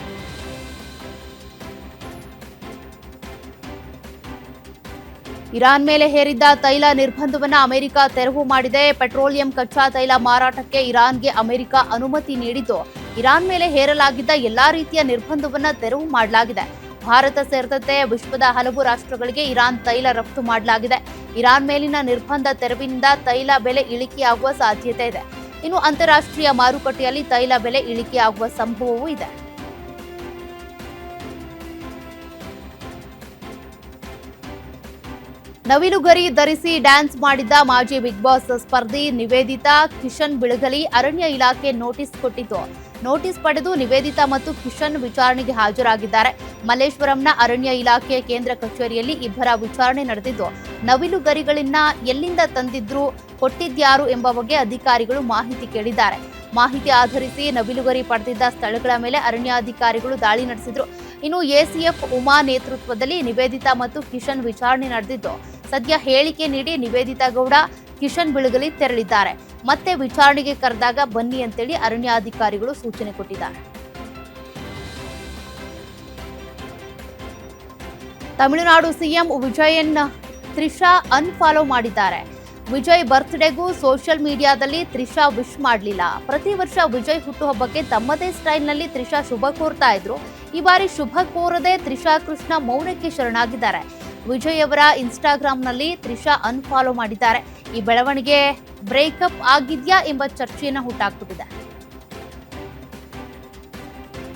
ಇರಾನ್ ಮೇಲೆ ಹೇರಿದ್ದ ತೈಲ ನಿರ್ಬಂಧವನ್ನು ಅಮೆರಿಕ ತೆರವು ಮಾಡಿದೆ. ಪೆಟ್ರೋಲಿಯಂ ಕಚ್ಚಾ ತೈಲ ಮಾರಾಟಕ್ಕೆ ಇರಾನ್ಗೆ ಅಮೆರಿಕ ಅನುಮತಿ ನೀಡಿದ್ದು, ಇರಾನ್ ಮೇಲೆ ಹೇರಲಾಗಿದ್ದ ಎಲ್ಲಾ ರೀತಿಯ ನಿರ್ಬಂಧವನ್ನು ತೆರವು ಮಾಡಲಾಗಿದೆ. ಭಾರತ ಸೇರಿದಂತೆ ವಿಶ್ವದ ಹಲವು ರಾಷ್ಟ್ರಗಳಿಗೆ ಇರಾನ್ ತೈಲ ರಫ್ತು ಮಾಡಲಾಗಿದೆ. ಇರಾನ್ ಮೇಲಿನ ನಿರ್ಬಂಧ ತೆರವಿನಿಂದ ತೈಲ ಬೆಲೆ ಇಳಿಕೆಯಾಗುವ ಸಾಧ್ಯತೆ ಇದೆ. ಇನ್ನು ಅಂತಾರಾಷ್ಟ್ರೀಯ ಮಾರುಕಟ್ಟೆಯಲ್ಲಿ ತೈಲ ಬೆಲೆ ಇಳಿಕೆಯಾಗುವ ಸಂಭವವೂ ಇದೆ. ನವಿಲುಗರಿ ಧರಿಸಿ ಡ್ಯಾನ್ಸ್ ಮಾಡಿದ್ದ ಮಾಜಿ ಬಿಗ್ ಬಾಸ್ ಸ್ಪರ್ಧಿ ನಿವೇದಿತಾ ಕಿಶನ್ ಬಿಳಗಲಿ ಅರಣ್ಯ ಇಲಾಖೆ ನೋಟಿಸ್ ಕೊಟ್ಟಿತು. ನೋಟಿಸ್ ಪಡೆದು ನಿವೇದಿತಾ ಮತ್ತು ಕಿಶನ್ ವಿಚಾರಣೆಗೆ ಹಾಜರಾಗಿದ್ದಾರೆ. ಮಲ್ಲೇಶ್ವರಂನ ಅರಣ್ಯ ಇಲಾಖೆಯ ಕೇಂದ್ರ ಕಚೇರಿಯಲ್ಲಿ ಇಬ್ಬರ ವಿಚಾರಣೆ ನಡೆದಿದ್ದು, ನವಿಲುಗರಿಗಳನ್ನ ಎಲ್ಲಿಂದ ತಂದಿದ್ರು, ಕೊಟ್ಟಿದ್ಯಾರು ಎಂಬ ಬಗ್ಗೆ ಅಧಿಕಾರಿಗಳು ಮಾಹಿತಿ ಕೇಳಿದ್ದಾರೆ. ಮಾಹಿತಿ ಆಧರಿಸಿ ನವಿಲುಗರಿ ಪಡೆದಿದ್ದ ಸ್ಥಳಗಳ ಮೇಲೆ ಅರಣ್ಯಾಧಿಕಾರಿಗಳು ದಾಳಿ ನಡೆಸಿದ್ರು. ಇನ್ನು ಎಸಿಎಫ್ ಉಮಾ ನೇತೃತ್ವದಲ್ಲಿ ನಿವೇದಿತಾ ಮತ್ತು ಕಿಶನ್ ವಿಚಾರಣೆ ನಡೆದಿದ್ದು, ಸದ್ಯ ಹೇಳಿಕೆ ನೀಡಿ ನಿವೇದಿತಾ ಗೌಡ, ಕಿಶನ್ ಬಿಳಗಲಿ ತೆರಳಿದ್ದಾರೆ. ಮತ್ತೆ ವಿಚಾರಣೆಗೆ ಕರೆದಾಗ ಬನ್ನಿ ಅಂತೇಳಿ ಅರಣ್ಯಾಧಿಕಾರಿಗಳು ಸೂಚನೆ ಕೊಟ್ಟಿದ್ದಾರೆ. ತಮಿಳುನಾಡು ಸಿಎಂ ವಿಜಯನ್ ತ್ರಿಷಾ ಅನ್ಫಾಲೋ ಮಾಡಿದ್ದಾರೆ. ವಿಜಯ್ ಬರ್ತ್ಡೇಗೂ ಸೋಷಿಯಲ್ ಮೀಡಿಯಾದಲ್ಲಿ ತ್ರಿಷಾ ವಿಶ್ ಮಾಡಲಿಲ್ಲ. ಪ್ರತಿ ವರ್ಷ ವಿಜಯ್ ಹುಟ್ಟುಹಬ್ಬಕ್ಕೆ ತಮ್ಮದೇ ಸ್ಟೈಲ್ನಲ್ಲಿ ತ್ರಿಷಾ ಶುಭ ಕೋರ್ತಾ ಇದ್ರು. ಈ ಬಾರಿ ಶುಭ ಕೋರದೆ ತ್ರಿಷಾ ಕೃಷ್ಣ ಮೌನಕ್ಕೆ ಶರಣಾಗಿದ್ದಾರೆ. ವಿಜಯ್ ಅವರ ಇನ್ಸ್ಟಾಗ್ರಾಂನಲ್ಲಿ ತ್ರಿಷಾ ಅನ್ಫಾಲೋ ಮಾಡಿದ್ದಾರೆ. ಈ ಬೆಳವಣಿಗೆ ಬ್ರೇಕಪ್ ಆಗಿದ್ಯಾ ಎಂಬ ಚರ್ಚೆಯನ್ನು ಹುಟ್ಟಾಕ್ಬಿಟ್ಟಿದೆ.